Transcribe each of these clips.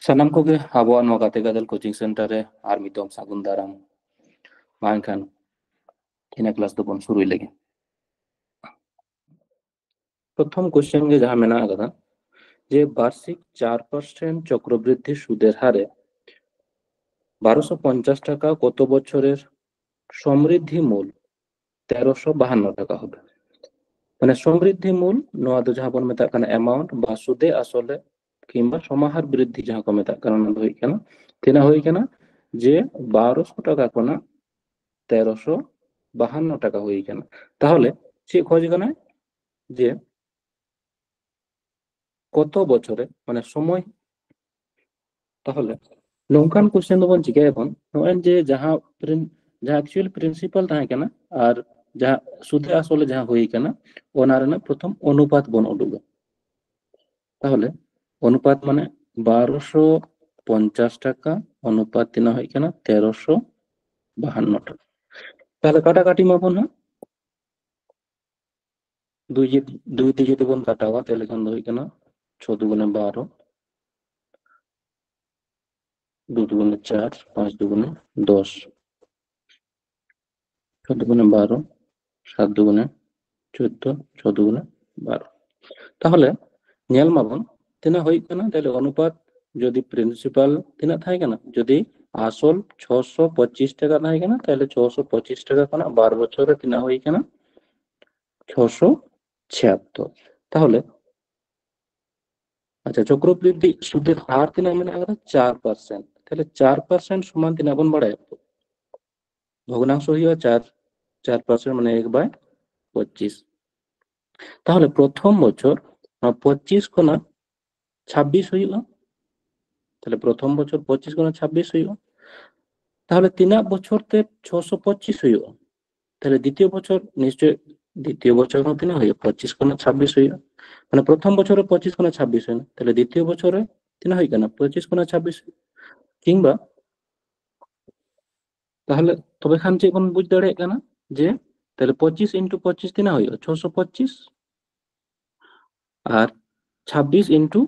ᱥᱟᱱᱟᱢ ᱠᱚᱜᱮ ᱟᱵᱚᱣᱟᱜ ᱱᱚᱣᱟ ᱜᱟᱛᱮ ᱜᱟᱫᱮᱞ ᱠᱳᱪᱤᱝ ᱥᱮᱱᱴᱟᱨ ᱨᱮ ᱟᱨ ᱢᱤᱫᱴᱚᱢ ᱥᱟᱹᱜᱩᱱ ᱫᱟᱨᱟᱢ ᱢᱟ ᱮᱱᱠᱷᱟᱱ ᱤᱱᱟᱹ ᱠᱞᱟᱥ ᱫᱚᱵᱚᱱ ᱥᱩᱨᱩᱭ ᱞᱟᱹᱜᱤᱫ প্রথম কোশ্চেন গে যাহা মেনা আকাদা যে বার্ষিক 4% চক্রবৃদ্ধি সুদের হারে 1250 টাকা কত বছরের সমৃদ্ধি মূল 1352 টাকা হবে। মানে সমৃদ্ধি মূল নোয়া দো যাহা বন মেতা কানা অ্যামাউন্ট বা সুদে আসলে কিংবা সমাহার বৃদ্ধি যাহা কো মেতা কানা না হই কানা তিনা হই কানা যে 1200 টাকা কোনা 1352 টাকা হই কানা। তাহলে সে খোঁজ কানা যে কত বছরে মানে সময়। তাহলে নৌকান কোশ্চেন দবন চিকায়বন নয় যে যাহা যাহা অ্যাকচুয়াল প্রিন্সিপাল তাহে কানা আর যাহা সুদে আসলে যাহা হই কানা ওনা রেনা প্রথম অনুপাত বন উডুগা। তাহলে অনুপাত মানে 1250 টাকা অনুপাত তিনা হই কানা 1352 টাকা। তাহলে কাটাকাটি মাপন না দুই দিয়ে যদি বন কাটাওয়া তাহলে খান হই কানা 6 দুগুণে 12 2 দুগুণে 4 5 দুগুণে 10 6 দুগুণে 12 7 দুগুণে 14 6 দুগুণে 12। তাহলে নিয়াল মাবন তিনা হই কানা তাহলে অনুপাত যদি প্রিন্সিপাল তিনা থাকে কানা যদি আসল 625 টাকা থাকে কানা তাহলে 625 টাকা কানা 12 বছরে তিনা হই কানা 676। তাহলে আচ্ছা চক্রবৃদ্ধি সুদের হার তিনা মানে আলাদা 4%। তাহলে 4% সমান তিনা বন বাড়ায় ভগ্নাংশ হইয়া 4% মানে 1/25। তাহলে প্রথম বছর 25 কোনা 26 হইল। তাহলে প্রথম বছর 25 কোনা 26 হইল। তাহলে তিনা বছর তে 625 হইল। তাহলে দ্বিতীয় বছর নিশ্চয় দ্বিতীয় বছর তিনা হইল 25 কোনা 26 হইল। মানে প্রথম বছরে 25 কোনা 26 হইল তাহলে দ্বিতীয় বছরে তিনা হই কেনা 25 কোনা 26 কিংবা তাহলে তবে খান যে কোন বুঝ দাঁড়ায় কেনা যে তাহলে 25 ইন্টু 25 তিনা হইল 625 আর 26 ইন্টু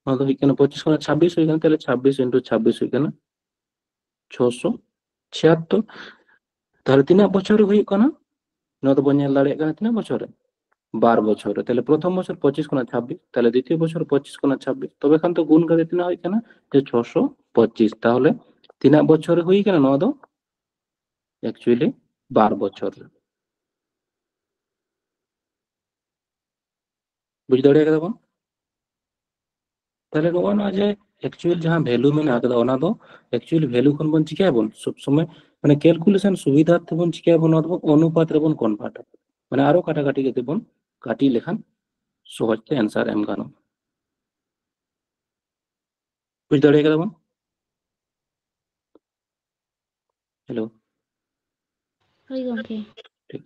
25 কোনা 26 হই কেনা তাহলে 26 ইন্টু 26 হই কেনা 676। তাহলে তিনা বছরে হই কেনা নয় তো বন্যাল দাঁড়ায় কেনা তিনা বছরে 12 বছরে। তাহলে প্রথম বছর 25 কোনা 26 তাহলে দ্বিতীয় বছর 25 কোনা 26 তবে এখান তো গুণ করে তিনা হই কেনা যে 625। তাহলে তিনা বছরে হই কেনা নয় তো অ্যাকচুয়ালি 12 বছর বুঝ দাঁড়িয়ে গেল। তাহলে নয় না যে অ্যাকচুয়াল যাহা ভ্যালু মেনা আকাদা ওনা দো অ্যাকচুয়ালি ভ্যালু খন বন চিকায়বন সব সময় মানে ক্যালকুলেশন সুবিধার্থে বন চিকায়বন অনুপাত রে বন কনভার্ট মানে আরো কাটাকাটি কেতে বন কাটি লেখান সহজতে অ্যান্সার এম গানো বুঝ দাঁড়িয়ে গেল। হ্যালো হই গমকে ঠিক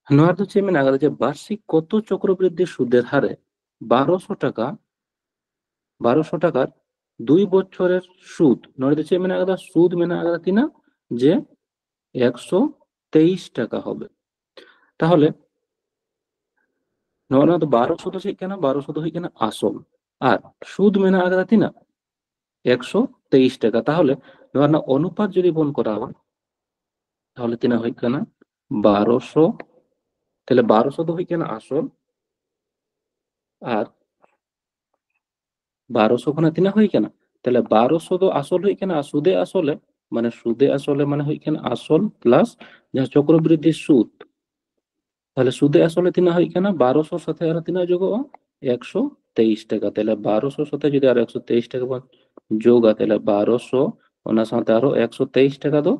নয় তো চেয়ে মেনা আকাদা যে বার্ষিক কত চক্রবৃদ্ধি সুদের হারে 1200 টাকার 2 বছরের সুদ নয় তো চেয়ে মেনা আকাদা সুদ মেনা আকাদা তিনা যে 123 টাকা হবে। তাহলে নয় তো 1200 তো ঠিক কেনা 1200 তো হই কেনা আসল আর সুদ মেনা আকাদা তিনা 123 টাকা। তাহলে নয় না অনুপাত যদি বন করা হয় তাহলে তিনা হই কেনা 1200 তাহলে 1200 তো হই কেনা আসল আর 1200 খানা তিনা হই কেনা তাহলে 1200 তো আসল হই কেনা আর সুদে আসলে মানে হই কেনা আসল প্লাস যা চক্রবৃদ্ধির সুদ। তাহলে সুদে আসলে তিনা হই কেনা 1200 সাথে আর তিনা যোগ 123 টাকা। তাহলে 1200 সাথে যদি আর 123 টাকা যোগ তাহলে 1200 ওনার সাথে আরো 123 টাকা দো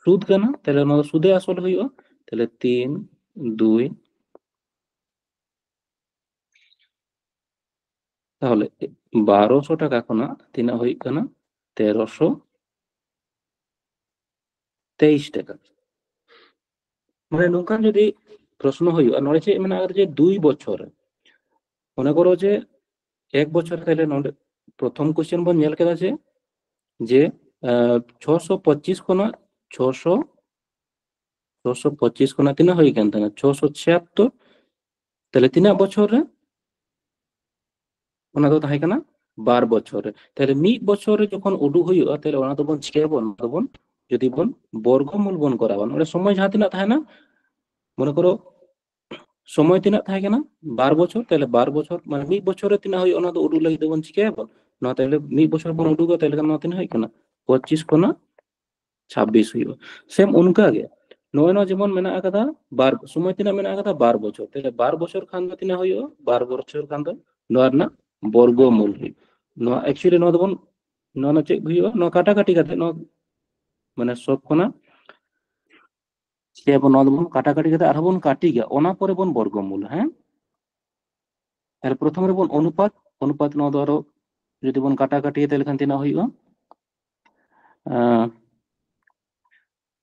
সুদ কেনা তাহলে ওনার সুদে আসল হইব তাহলে 3 2 তাহলে 1200 টাকা কোনা তিনা হই কেনা 1323 টাকা। মানে নৌকান যদি প্রশ্ন হই আর নয় যে মানে যে 2 বছর মনে করো যে 1 বছর তাহলে প্রথম কোশ্চেন বন নেল কেদা যে 625 কোনা 625 কোনা তিনা হই কেন 676 তাহলে তিনা বছরে ᱚᱱᱟ ᱫᱚ ᱛᱟᱦᱮᱸ ᱠᱟᱱᱟ 12 বছরে। তাহলে মিড বছরে যখন উডুক ᱦᱩᱭᱩᱜᱼᱟ তাহলে ᱚᱱᱟ ᱫᱚᱵᱚᱱ ᱪᱤᱠᱟᱹᱭᱟᱵᱚᱱ, ᱚᱱᱟ ᱫᱚᱵᱚᱱ যদি বন বর্গমূল বন করাবᱚᱱ, ᱚᱸᱰᱮ সময় ᱡᱟᱦᱟᱸ ᱛᱤᱱᱟᱹᱜ ᱛᱟᱦᱮᱱᱟ, মনে করো সময় তিনাᱜ তাᱦᱮᱸ ᱠᱟᱱᱟ 12 বছর, তাহলে 12 বছর মানে মিড বছরে তিনাᱜ ᱦᱩᱭᱩᱜᱼᱟ ᱚᱱᱟ ᱫᱚ ᱩᱰᱩᱠ ᱞᱟᱹᱜᱤᱫ ᱫᱚᱵᱚᱱ ᱪᱤᱠᱟᱹᱭᱟᱵᱚᱱ, ᱱᱚᱣᱟ ᱛᱟᱦᱞᱮ ᱢᱤᱫ বছর ᱵᱚᱱ ᱩᱰᱩᱠᱟ তাহলে ᱱᱚᱣᱟ ᱛᱤᱱᱟᱹᱜ ᱦᱩᱭᱩᱜ ᱠᱟᱱᱟ 25 ᱠᱷᱚᱱᱟᱜ 26 ᱦᱩᱭᱩᱜᱼᱟ। ᱥᱮᱢ ᱚᱱᱠᱟ ᱜᱮ ᱱᱚᱜᱼᱚᱭ ᱱᱚᱣᱟ ᱡᱮᱢᱚᱱ ᱢᱮᱱᱟᱜ ᱟᱠᱟᱫᱟ ᱵᱟᱨ ᱥᱚᱢᱚᱭ ᱛᱤᱱᱟᱹᱜ ᱢᱮᱱᱟᱜ ᱟᱠᱟᱫᱟ 12 বছর, তাহলে 12 বছর ᱠᱷᱟᱱ ᱫᱚ ᱛᱤᱱᱟᱹᱜ ᱦᱩᱭᱩᱜᱼᱟ 12 বছর ᱠᱷᱟᱱ ᱫᱚ ᱱᱚᱣᱟ ᱨᱮᱱᱟᱜ বর্গমূল ᱦᱩᱭᱩᱜᱼᱟ। ᱱᱚᱣᱟ ᱮᱠᱪᱩয়ালি ᱱᱚᱣᱟ ᱫᱚᱵᱚᱱ ᱱᱚᱣᱟ ᱪᱮᱫ ᱦᱩᱭᱩᱜᱼᱟ, ᱱᱚᱣᱟ কাটাকাটি কাটে ᱱᱚᱣᱟ মানে সব খᱚᱱᱟᱜ ᱪᱤᱠᱟᱹᱭᱟᱵᱚᱱ, ᱱᱚᱣᱟ ᱫᱚᱵᱚᱱ কাটাকাটি কাটে ᱟᱨᱦᱚᱸ ᱵᱚᱱ ᱠᱟᱴᱤ ᱜᱮᱭᱟ, ᱚᱱᱟ ᱯᱚᱨᱮ ᱵᱚᱱ বর্গমূল। হ্যাঁ, তাহলে প্রথমে ᱵᱚᱱ অনুপাত, অনুপাত নওয়া ᱫᱚ আরো যদি বন কাটাকাটি তাহলে খান তিনা ᱦᱩᱭᱩᱜᱼᱟ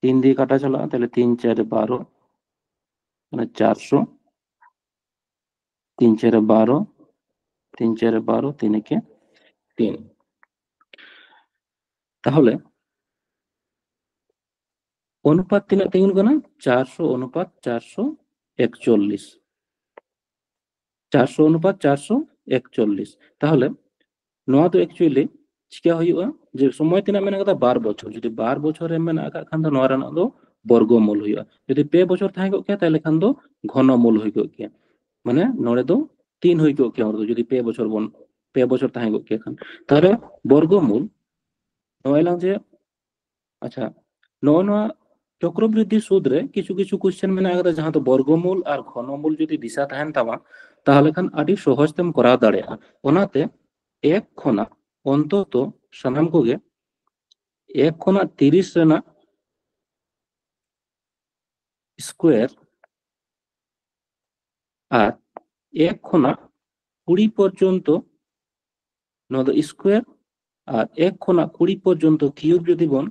3 দিয়ে কাটা চালাᱜᱼᱟ, তাহলে 3 4 12 মানে 400, 3 4 12, 3 4 12, 3 একে 3। তাহলে অনুপাত তিনাᱜ তিগুন কানা 400 অনুপাত 441, 400 অনুপাত 441। তাহলে নওয়া তো অ্যাকচুয়ালি চিকা ᱦᱩᱭᱩᱜᱼᱟ যে সময় তিনাᱜ মেনা কাদা 12 বছর, যদি 12 বছরে মেনা আকাদ খান ᱫᱚ ᱱᱚᱣᱟ ᱨᱮᱱᱟᱜ ᱫᱚ বর্গমূল ᱦᱩᱭᱩᱜᱼᱟ। যদি 2 বছর তাহেᱸ ᱠᱚᱜ ᱠᱮᱭᱟ তাহলে খান ᱫᱚ ঘনমূল ᱦᱩᱭ ᱠᱚᱜ ᱠᱮᱭᱟ, মানে নড়ে ᱫᱚ 3 ᱦᱩᱭ ᱠᱚᱜ ᱠᱮᱭᱟ ᱚᱸᱰᱮ ᱫᱚ যদি 2 বছর বন 2 বছর তাহেᱸ ᱠᱚᱜ ᱠᱮᱭᱟ ᱠᱷᱟᱱ। তাহলে বর্গমূল নয় লাং যে আচ্ছা নয় নওয়া চক্রবৃদ্ধি সুদ রে কিছু কিছু কোশ্চেন মেনা আকাদা যাহাं তো বর্গমূল আর ঘনমূল যদি দিশা তাহেন তামা তাহলে খান আডি সহজ তেম করাও দাড়েᱭᱟᱜᱼᱟ। ওনাতে 1 খᱚᱱᱟᱜ অন্তত সানাম কোগে 1 খᱚᱱᱟᱜ 30 রেনাᱜ স্কোয়ার আর 1 খᱚᱱᱟᱜ 20 পর্যন্ত নওয়া ᱫᱚ স্কোয়ার আর 1 খᱚᱱᱟᱜ 20 পর্যন্ত কিউব যদি বন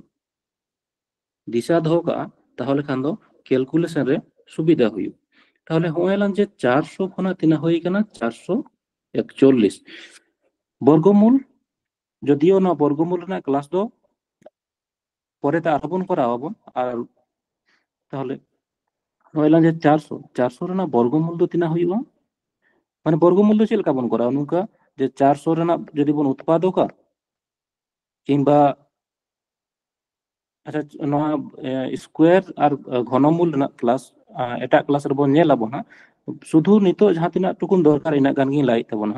দিশা দহো কাগᱼᱟ তাহলে খান দো ক্যালকুলেশন রে সুবিধা হুᱭᱩᱜ। তাহলে হয়লাম যে 400 খᱚᱱᱟᱜ তিনা হই কানা 441 বর্গমূল, যদিও না বর্গমূল রেনাᱜ ক্লাস দো পরেতে আরো বন করাও আবন। আর তাহলে হয়লাম যে 400 400 রেনাᱜ বর্গমূল দো তিনা হুᱭᱩᱜᱼᱟ, মানে বর্গমূল দো চেদ লেকা বন করাও নুকা যে 400 রেনাᱜ যদি বন উৎপাদকা কিংবা আচ্ছা নওয়া স্কোয়ার আর ঘনমূল রেনাᱜ ক্লাস এটাগ ক্লাস রে বন নেল আবন। শুধু নিতো যাহাं তিনাᱜ টুকুন দরকার ইনাᱜ গান গিন লাই তাবন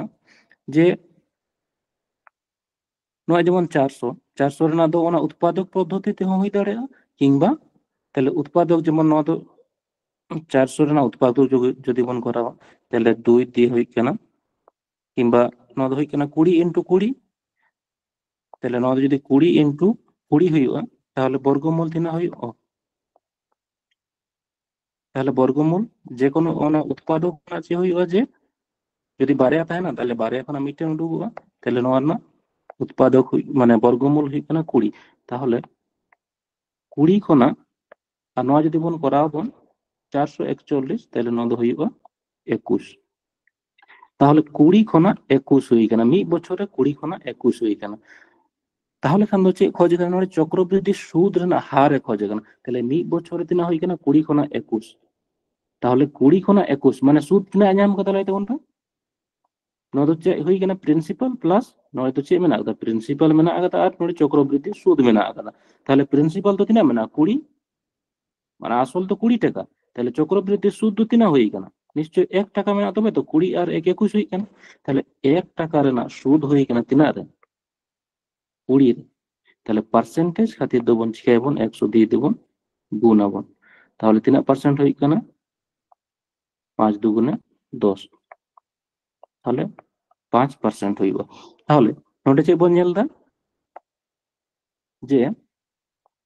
যে নয় যেমন 400 400 রেনাᱜ দো ওনা উৎপাদক পদ্ধতি তে হুই দাড়েᱭᱟᱜᱼᱟ, কিংবা তাহলে উৎপাদক যেমন নওয়া দো 400 রেনাᱜ উৎপাদক যদি বন করাও তাহলে 2 দিয়ে হুই কানা, কিংবা নওয়া দো হুই কানা 20 ইনটু 20, তাহলে নওয়া দো যদি 20 ইনটু 20 হুᱭᱩᱜᱼᱟ তাহলে বর্গমূল তিনা হুᱭᱩᱜᱼᱟ। তাহলে বর্গমূল যে কোনো ওনা উৎপাদক আছে হুᱭᱩᱜᱼᱟ যে যদি বারেয়া তাহেনা তাহলে বারেয়া খনা মিটেন উডুগᱚᱜᱼᱟ, তাহলে নওয়া ᱨᱮᱱᱟᱜ উৎপাদক মানে বর্গমূল হুᱭᱩᱜ কানা 20। তাহলে 20 খᱚᱱᱟᱜ আর নওয়া যদি বন করাও বন 441 তাহলে নওয়া দো হুᱭᱩᱜᱼᱟ 21। তাহলে 20 খᱚᱱᱟᱜ 21 হুই কানা, মিদ বছরে 20 খᱚᱱᱟᱜ 21 হুই কানা। তাহলে খান দো চে খোঁজ কানা নড়ে চক্রবৃদ্ধি সুদ রেনাᱜ হার খোঁজ কানা। তাহলে মিদ বছরে তিনা হুই কানা 20 খᱚᱱᱟᱜ 21, তাহলে 20 খᱚᱱᱟᱜ 21 মানে সুদ তিনা ᱧᱟᱢ ᱠᱟᱫᱟ ᱞᱟᱹᱭ ᱛᱟᱵᱚᱱ ᱯᱮ। নওয়া দো চে হুই কানা প্রিন্সিপাল প্লাস নয় তো চে মেনা আকাদা প্রিন্সিপাল মেনা আকাদা আর নড়ে চক্রবৃদ্ধি সুদ মেনা আকাদা। তাহলে প্রিন্সিপাল তো তিনা মেনা 20 মানে আসল তো 20 টাকা, তাহলে চক্রবৃদ্ধি সুদ তো তিনা হুই কানা নিশ্চয় 1 টাকা মেনা তবে তো 20 আর 1 21 হুই কানা। তাহলে 1 টাকা রেনাᱜ সুদ হুই কানা তিনা রে 20 রে। তাহলে পার্সেন্টেজ খাতির দবন চিকাইবন 100 দিয়ে দেবন গুণ আবন, তাহলে তিনাᱜ পার্সেন্ট হুই কানা 5 দুগুণে 10, তাহলে 5% হুᱭᱩᱜᱼᱟ। তাহলে নোটে চে বন নেল দা যে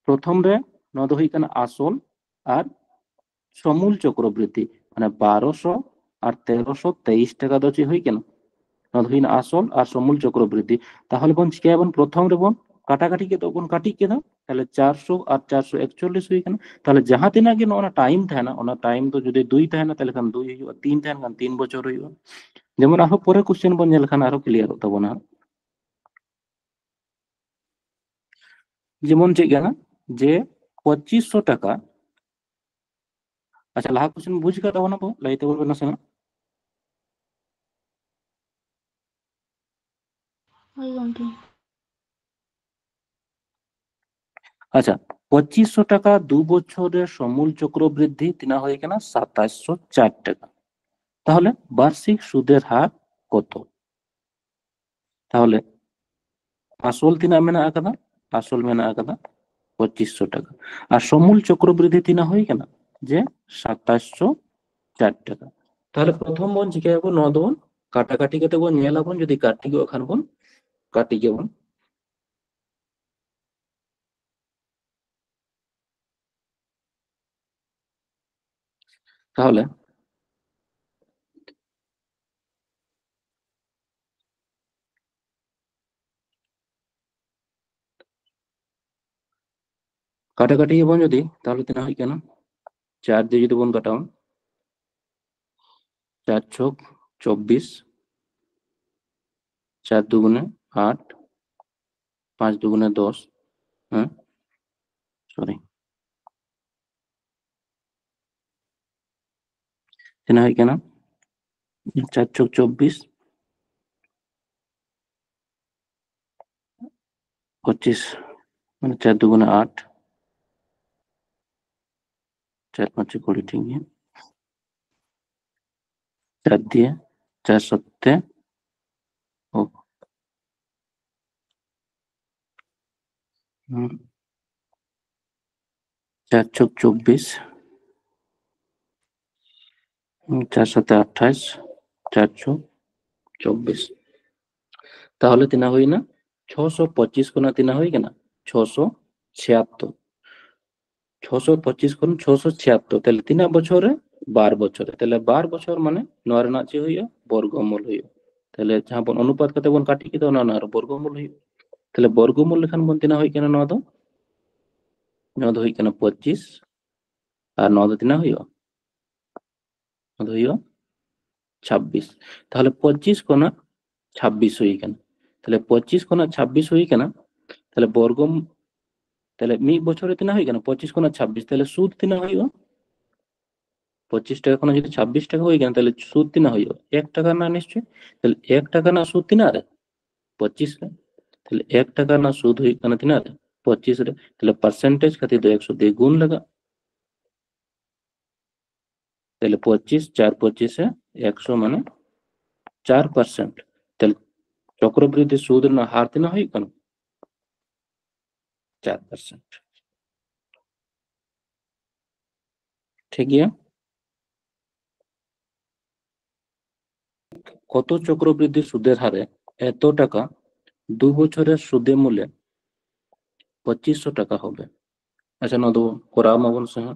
প্রথম রে নওয়া দো হুই কানা আসল আর সমূল চক্রবৃদ্ধি, মানে 1200 আর 1323 টাকা দো চে হুই কানা নওয়া দো হুইনা আসল আর সমূল চক্রবৃদ্ধি। তাহলে বন চিকাইবন প্রথম রে বন কাটাকাটি কে তো বন কাটি কেদা, তাহলে 400 আর 441 হুই কানা। তাহলে যাহাं তিনাᱜ গে নওয়া টাইম তাহেনা ওনা টাইম তো যদি 2 তাহেনা তাহলে খান 2 হুᱭᱩᱜᱼᱟ, 3 তাহেন খান 3 বছর হুᱭᱩᱜᱼᱟ। যেমন আরো পরে কোশ্চেন বন নেল খান আরো ক্লিয়ার তাবনা। যেমন চে কানা যে 2500 টাকা, আচ্ছা লাহা কোশ্চেন বুঝ カ তাবনা বো লাইতে বলবে না সেনা। ᱦᱳᱭ ᱜᱚᱝᱠᱮ আচ্ছা, 2500 টাকা 2 বছরের সমূল চক্রবৃদ্ধি তিনা হয়ে গেল 2704 টাকা। তাহলে বার্ষিক সুদের হার কত? তাহলে আসল তিনা মেনা আকাদা, আসল মেনা আকাদা 2500 টাকা, আর সমূল চক্রবৃদ্ধি তিনা হয়ে গেল যে 2704 টাকা। তাহলে প্রথম বন চিকাবো নদবন কাটাকাটি কেতে বন নেলাবন, যদি কাটি গো খান বন কাটি গেবন। তাহলে কাটাকাটি বন যদি, তাহলে তিনা হয় কেন 4 দিয়ে যদি বন কাটাও, 4 ছক 24, 4 দুগুণে 8, 5 দুগুণে 10, হ্যাঁ সরি তিনা হয় কেন 4 ছক 24, 25 মানে 4 দুগুণে 8, 4 5 20, ঠিক আছে 4 দিয়ে 4 সপ্তে ও 4 ছক 24, 4 সাথে 28, 4 ছক 24, তাহলে তিনা হই না 625 কোনা তিনা হই কেনা 676, 625 কোন 676, তাহলে 3 বছরে 12 বছরে, তাহলে 12 বছর মানে নয় না চে হইয়া বর্গমূল হইয়া, তাহলে যাহা বন অনুপাত কতে বন কাটি কি দাও না আর বর্গমূল হইয়া, তাহলে বর্গমূল লেখান বন তিনা হই কেনা 9 হই কেনা 25, আর 9 তিনা হইয়া 9 হইয়া 26, তাহলে 25 কোনা 26 হই কেনা, তাহলে 25 কোনা 26 হই কেনা, তাহলে বর্গম, তাহলে মি বছরে তিনা হই কেনা 25 কোনা 26, তাহলে সুদ তিনা হইয়া 25 টাকা কোনো যদি 26 টাকা হয়ে গেল, তাহলে সুদ তিনা হইব 1 টাকা না নিশ্চয়, তাহলে 1 টাকা না সুদ তিনা রে 25 রে, তাহলে 1 টাকা না সুদ হই কেন তিনা রে 25 রে, তাহলে পার্সেন্টেজ খাतिर তো 100 দিয়ে গুণ লাগা, তাহলে 25 4 25 এ 100 মানে 4%, তাহলে চক্রবৃদ্ধি সুদ না হার তিনা হই কেন 4%, ঠিক আছে। কত চক্রবৃদ্ধি সুদের হারে এত টাকা 2 বছরের সুদে মূল্যে 2500 টাকা হবে? আচ্ছা নদো করা মাবন সহ,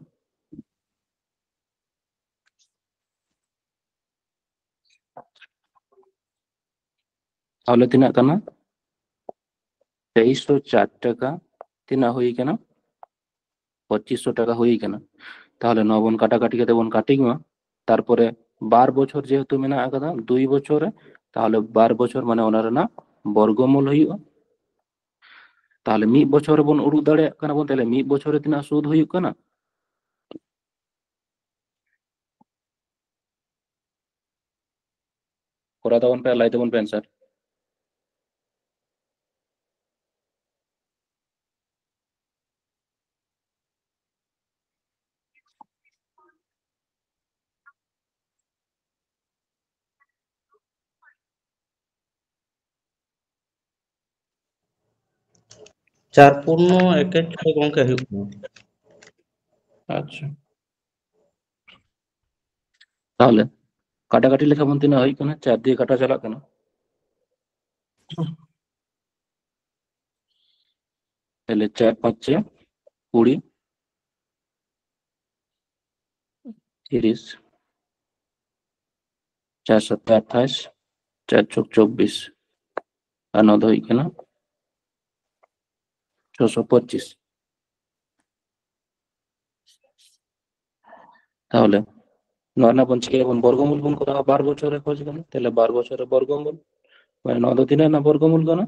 তাহলে তিনা কানা 2304 টাকা তিনা হই কেনা 2500 টাকা হই কেনা, তাহলে নবন কাটাকাটি কেতে বন কাটি গা, তারপরে 12 বছর যেহেতু মেনা আকাদা 2 বছরে, তাহলে 12 বছর মানে ওনার না বর্গমূল হইবা, তাহলে মি বছরে বন উড়ু দাড়ে কানা বন, তাহলে মি বছরে তিনা সুদ হইব কানা করা দাবন পে লাই দেবন পে आंसर। 4.16 ᱜᱚᱝᱠᱮ ᱦᱩᱭᱩᱜ ᱠᱟᱱᱟ। আচ্ছা, তাহলে কাটাকাটি লেখা বন তিনা হই কানা 4 দিয়ে কাটা চালাক কানা, তাহলে 4 5 20, 30, 4 7 28, 4 ছক 24, আর 9 হই কেনা 625, তাহলে নয় না পঞ্চিকে এখন বর্গমূল গুণ করা 12 বছরে খোঁজ গেল, তাহলে 12 বছরে বর্গমূল মানে 9 দিনে না বর্গমূল কেন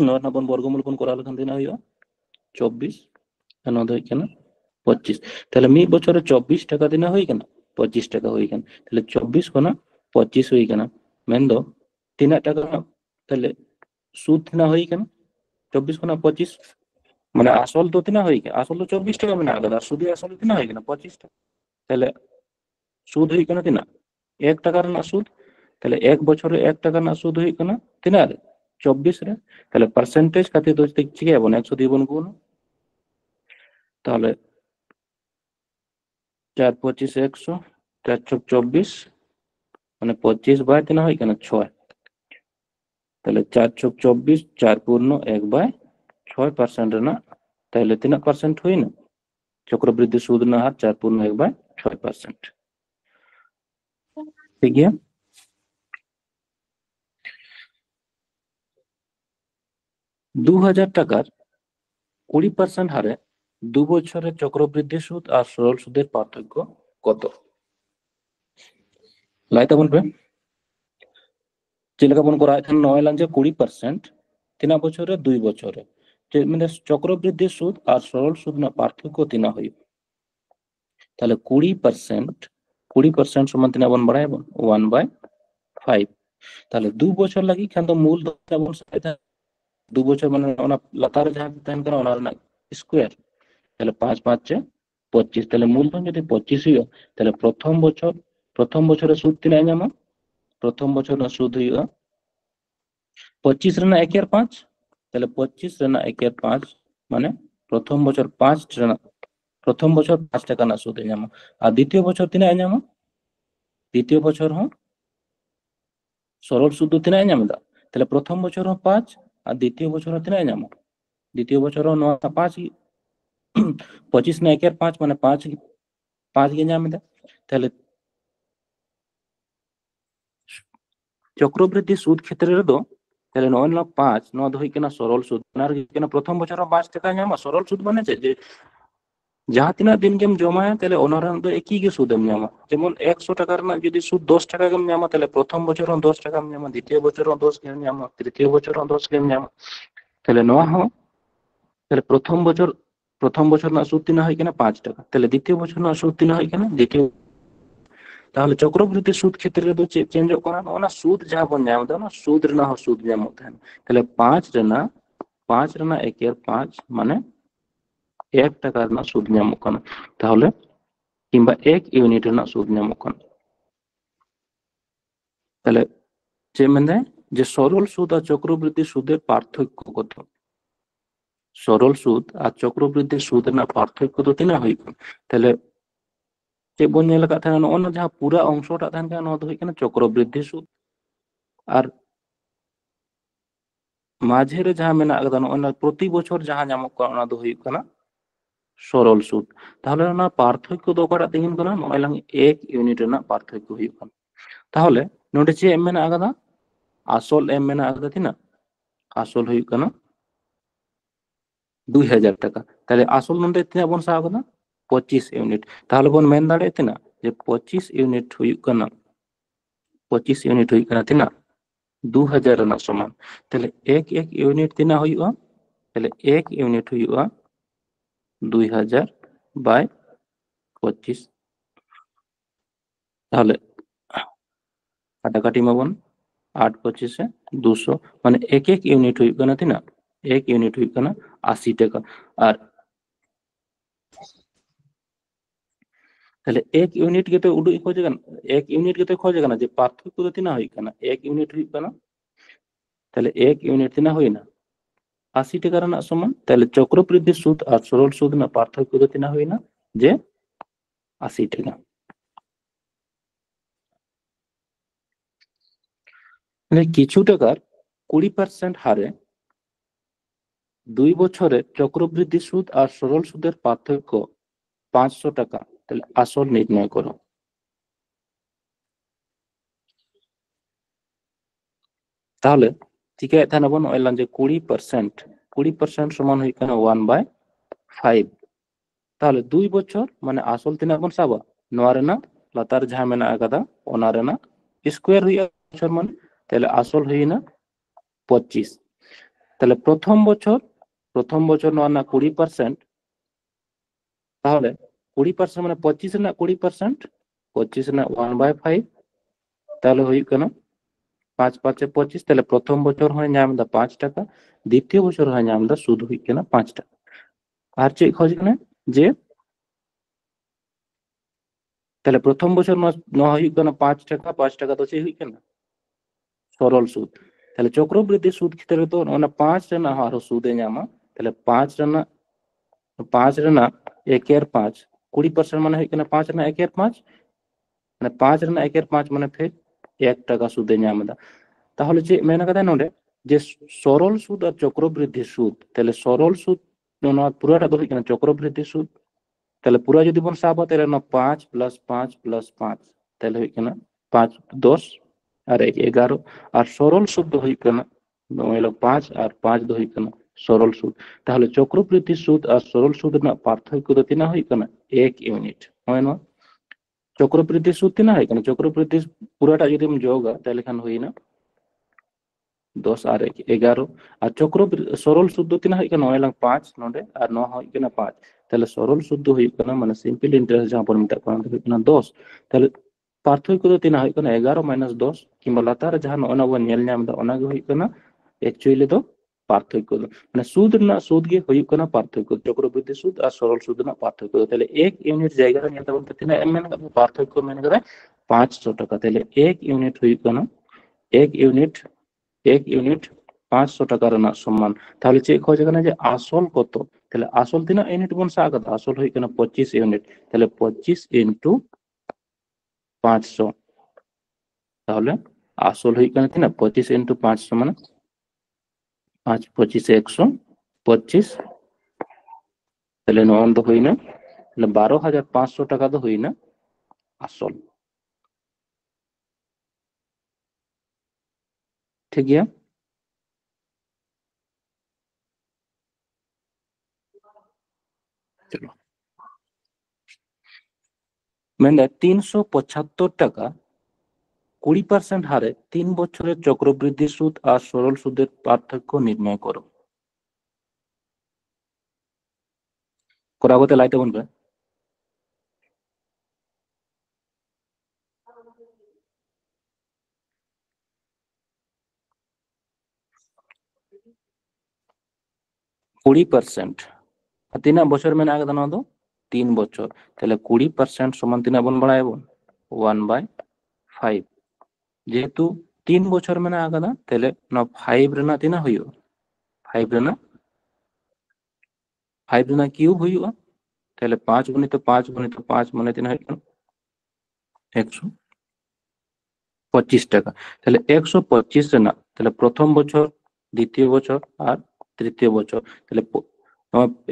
9 না বর্গমূল গুণ করা লেখান দিন হইবা 24, আর 9 হই কেনা 25, তাহলে মি বছরে 24 টাকা দিনা হই কেনা 25 টাকা হই কেনা, তাহলে 24 কোনা 25 হই কেনা, মেন দো তিনা টাকা, তাহলে সুদ তিনা হই কেন 24 খনা 25 মানে আসল তো তিনা হই কেন আসল তো 24 টাকা মেনা আলাদা সুদি আসল তিনা হই কেন 25 টাকা তাহলে সুদ হই কেন তিনা 1 টাকা না সুদ তাহলে 1 বছরে 1 টাকা না সুদ হই কেন তিনা 24 রে তাহলে পার্সেন্টেজ খাতে তো দেখছি কি এবং 100 দিয়ে গুণ তাহলে 4 25 100 4 চক 24 মানে 25 বাই তিনা হই কেন 6 তাহলে 4 চক 24 4 পূর্ণ 1 বাই 6% না তাহলে তিনা পার্সেন্ট হই না চক্রবৃদ্ধি সুদ না হার 4 পূর্ণ 1 বাই 6%। ঠিক है 2000 টাকার 20% হারে 2 বছরের চক্রবৃদ্ধি সুদ আর সরল সুদের পার্থক্য কত লাইতা বলবে যেটা বন করা এখানে 9 লাঞ্জে 20% 3 বছরে 2 বছরে যে মানে চক্রবৃদ্ধি সুদ আর সরল সুদ না পার্থক্য তিনা হই তাহলে 20% সমান তিনা বন বাড়ায় 1/5 তাহলে 2 বছর লাগি খান তো মূল ধরা বন 2 বছর মানে ওনা লাতার যাহা তাহেন কানা ওনার না স্কয়ার তাহলে 5 5 25 তাহলে মূলধন যদি 25 হইও তাহলে প্রথম বছরে সুদ তিনা যামা প্রথম বছর সুদ হইও 25 রেনা 1 এর 5 তাহলে 25 রেনা 1 এর 5 মানে প্রথম বছর 5 রেনা প্রথম বছর 5 টাকা না সুদ যামা আর দ্বিতীয় বছর তিনা যামা দ্বিতীয় বছর হ সরল সুদ তিনা যামা তাহলে প্রথম বছর 5 আর দ্বিতীয় বছর তিনা যামা দ্বিতীয় বছর 9 5 25 না 1 এর 5 মানে 5 গে যামা তাহলে চক্রবৃদ্ধি সুদ ক্ষেত্রে তো তাহলে 9 লাখ 5 9 ধই কেনা সরল সুদ আর কেনা প্রথম বছর 5 টাকা যামা সরল সুদ মানে যে যাহা তিনা দিন গেম জমায় তাহলে ওনারা তো একই গে সুদ যামা যেমন 100 টাকার না যদি সুদ 10 টাকা গেম যামা তাহলে প্রথম বছর 10 টাকা যামা দ্বিতীয় বছর 10 গেম যামা তৃতীয় বছর 10 গেম যামা তাহলে নোয়া হ তাহলে প্রথম বছর না সুদ তিনা হয় কিনা 5 টাকা তাহলে দ্বিতীয় বছর না সুদ তিনা হয় কিনা দ্বিতীয় তাহলে চক্রবৃদ্ধি সুদ ক্ষেত্রে তো চেঞ্জ করা না সুদ যা বন যায় না সুদ না হয় সুদ যা মত তাহলে 5 রেনা 1 এর 5 মানে 1 টাকার না সুদ ᱧᱟᱢᱚᱜ ᱠᱟᱱᱟ তাহলে কিংবা 1 ইউনিট না সুদ ᱧᱟᱢᱚᱜ ᱠᱟᱱᱟ তাহলে যে মানে যে সরল সুদ আর চক্রবৃদ্ধি সুদের পার্থক্য কত সরল সুদ আর চক্রবৃদ্ধি সুদের না পার্থক্য তো তিনা হই তাহলে যে বন নেলা কথা না অন্য যা পুরা অংশটা থান কেন হতো হই কেন চক্রবৃদ্ধি সুদ আর মাঝের যা মেনা আকদা অন্য প্রতি বছর যাহা ᱧᱟᱢᱚᱜ ᱠᱟᱱᱟ ᱚᱱᱟ ᱫᱚ ᱦᱩᱭᱩᱜ ᱠᱟᱱᱟ সরল সুদ তাহলে না পার্থক্য তো করা তিন কানা নয় লাং 1 ইউনিট না পার্থক্য হই কানা তাহলে নোটে যে এম মেনা আকদা আসল এম মেনা আকদা তিনা আসল হই কানা 2000 টাকা তাহলে আসল নোটে তিনা বন সা আকদা 25 ইউনিট তাহলে বন মেন দাড়ে তিনা যে 25 ইউনিট হই কানা 25 ইউনিট হই কানা তিনা 2000 না সমান তাহলে 1 ইউনিট তিনা হইবা তাহলে 1 ইউনিট হইবা 2000 বাই 25 তাহলে কাটাকাটি মাবন 8 25 200 মানে 1 ইউনিট হই কানা তিনা 1 ইউনিট হই কানা 80 টাকা আর তাহলে 1 ইউনিট কে তো উডুই খোঁজে কানা 1 ইউনিট কে তো খোঁজে কানা যে পার্থক্য তো তিনা হই কানা 1 ইউনিট হই কানা তাহলে 1 ইউনিট তিনা হই না 80 টাকা না সমান তাহলে চক্রবৃদ্ধি সুদ আর সরল সুদ না পার্থক্য তো তিনা হই না যে 80 টাকা মানে কিছু টাকার 20% হারে 2 বছরে চক্রবৃদ্ধি সুদ আর সরল সুদের পার্থক্য 500 টাকা তাহলে আসল নির্ণয় করো তাহলে ঠিক আছে এখানে বন এলাম যে 20% সমান হই কানা 1/5 তাহলে 2 বছর মানে আসল তিনা বন সাবা নোয়ারে না লাতার যাহা মেনা আকাদা ওনারে না স্কয়ার হইয়া বছর মানে তাহলে আসল হই না 25 তাহলে প্রথম বছর নোয়া না 20% তাহলে 20% মানে 25 না 20% 25 না 1/5 তাহলে হই কানা 5 5 25 তাহলে প্রথম বছর হয় নামদা 5 টাকা, দ্বিতীয় বছর হয় নামদা সুদ হই কেনা 5 টাকা। আর চেক খোঁজ কেনা যে তাহলে প্রথম বছর ন হই কেনা 5 টাকা, 5 টাকা তো চেক হই কেনা সরল সুদ। তাহলে চক্রবৃদ্ধি সুদ ক্ষেত্রে তো ওনা 5 রেনা আরো সুদে নামা, তাহলে 5 রেনা 1/5 20% মানে হই কেনা 5 রেনা 1/5 মানে 5 রেনা 1/5 মানে ফের 1 টাকা সুদে নামদা। তাহলে যে মেন কথা নোডে যে সরল সুদ আর চক্রবৃদ্ধি সুদ, তাহলে সরল সুদ পুরাটা তো হই কেনা চক্রবৃদ্ধি সুদ। তাহলে পুরা যদি বন সাবা তাহলে 5 + 5 + 5 তাহলে হই কেনা 5 10 আর 1 11। আর সরল সুদ হই কেনা 5 আর 5 হই কেনা সরল সুদ। তাহলে চক্রবৃদ্ধি সুদ আর সরল সুদ না পার্থক্য তো তিনা হই কেনা 1 ইউনিট হয় না। চক্রবৃদ্ধি সুদ তিনা হই কেনা চক্রবৃদ্ধি পুরাটা যদি যোগা তাহলে খান হই না 10 আর 1 11। আর সরল শুদ্ধ তিনা হই কেনা 5 নডে আর 9 হই কেনা 5, তাহলে সরল শুদ্ধ হই কেনা মানে সিম্পল ইন্টারেস্ট যাহা পর মিটা কোন হই কেনা 10। তাহলে পার্থক্য তো তিনা হই কেনা 11 - 10 কিংবা লাতার যাহা অনা বন নেল নাম দা অনা গে হই কেনা एक्चुअली तो পার্থক্য মানে সুদ না সুদ গে হই কেনা পার্থক্য চক্রবৃদ্ধি সুদ আর সরল সুদ না পার্থক্য। তাহলে 1 ইউনিট জায়গা নিতে বলতে তিনা মানে পার্থক্য মানে করে 500 টাকা। তাহলে 1 ইউনিট হই কেনা 1 ইউনিট 1 ইউনিট 500 টাকার না সমান। তাহলে চেক হয়ে যাবে না যে আসল কত, তাহলে আসল তিনা ইউনিট বন সাগত আসল হই কেনা 25 ইউনিট, তাহলে 25 ইনটু 500। তাহলে আসল হই কেনা তিনা 25 ইনটু 500 মানে 5 25 125, তাহলে নন তো হই না, তাহলে 12,500 টাকা তো হই না আসল। ঠিক है চলো মানে 375 টাকা 20% হারে 3 বছরের চক্রবৃদ্ধি সুদ আর সরল সুদের পার্থক্য নির্ণয় করো। করাবতে লাইটে বনবে 20%। আর 3 বছর মানে আগে দানা দো 3 বছর, তাহলে 20% সমান 3 বন বাড়াইব 1/5। যেহেতু 3 বছর মানে আগে না তাহলে না 5 রে না 3 হইও 5 রে না 5 রে না কিউব হইও, তাহলে 5 গুণিত 5 গুণিত 5 মানে 3 হয় 125 টাকা। তাহলে 125 রে না তাহলে প্রথম বছর দ্বিতীয় বছর আর তৃতীয় বছর, তাহলে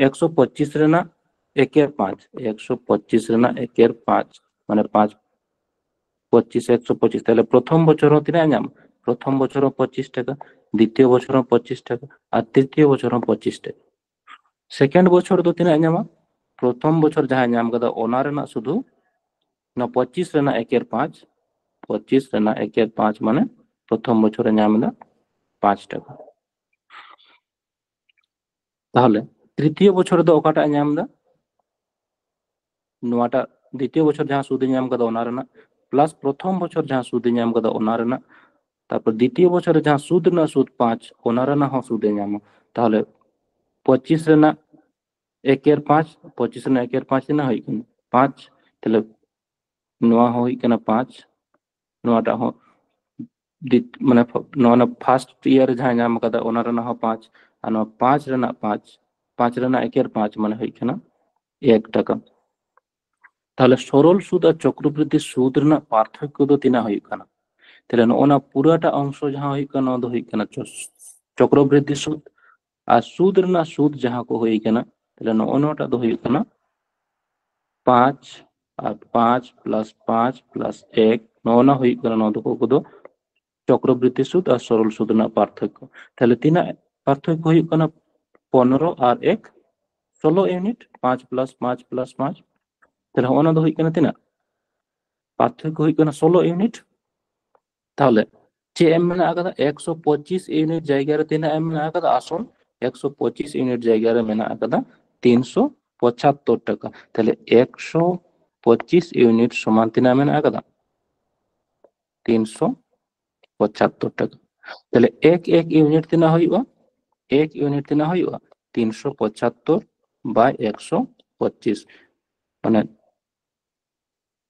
125 রে না 1/5 125 রে না 1/5 মানে 5 25 125, তাহলে প্রথম বছর তিনা নাম প্রথম বছর 25 টাকা, দ্বিতীয় বছর 25 টাকা আর তৃতীয় বছর 25 টাকা। সেকেন্ড বছর তো তিনা নামা প্রথম বছর যাহা নাম কাদা ওনার না শুধু না 25 রে না 1/5 25 রে না 1/5 মানে প্রথম বছরে নাম না 5 টাকা। তাহলে তৃতীয় বছরে তো ওকাটা নাম দা নোয়াটা দ্বিতীয় বছর যাহা সুদ নাম কাদা ওনার না প্লাস প্রথম বছর যাহা সুদ নাম কাদা ওনার না, তারপর দ্বিতীয় বছরে যাহা সুদ না সুদ 5 ওনার না হ সুদে নাম। তাহলে 25 রে না 1/5 25 রে না 1/5 না হই কেন 5, তাহলে নোয়া হই কেন 5 নোয়াটা হ মানে নোয়া ফার্স্ট ইয়ার যাহা নাম কাদা ওনার না হ 5 আর 5 রে না 5 5 রে না 1/5 মানে হই কেন 1 টাকা। তাহলে সরল সুদ আর চক্রবৃদ্ধি সুদ না পার্থক্য তো তিনা হই কেন, তাহলে ওনা পুরাটা অংশ যাহা হই কেন দ হই কেন চক্রবৃদ্ধি সুদ আর সুদ না সুদ যাহা को হই কেন তাহলে ওনাটা দ হই কেন 5 আর 5 + 5 + 1 ননা হই কেন নদ को दो চক্রবৃদ্ধি সুদ আর সরল সুদ না পার্থক্য। তাহলে তিনা পার্থক্য হই কেন 15 আর 1 16 ইউনিট 5 + 5 + 5, তাহলে ওনা দ হই কেন তিনা পার্থক্য হই কেন 16 ইউনিট। তাহলে যে এম মানে আগাদা 125 ইউনিট জায়গার তিনা এম মানে আগাদা আসল 125 ইউনিট জায়গার মেনা আগাদা 375 টাকা। তাহলে 125 ইউনিট সমান তিনা মেনা আগাদা 375 75 টাকা তাহলে এক ইউনিট তিনা হইবা এক ইউনিট তিনা হইবা 375 বাই 125 মানে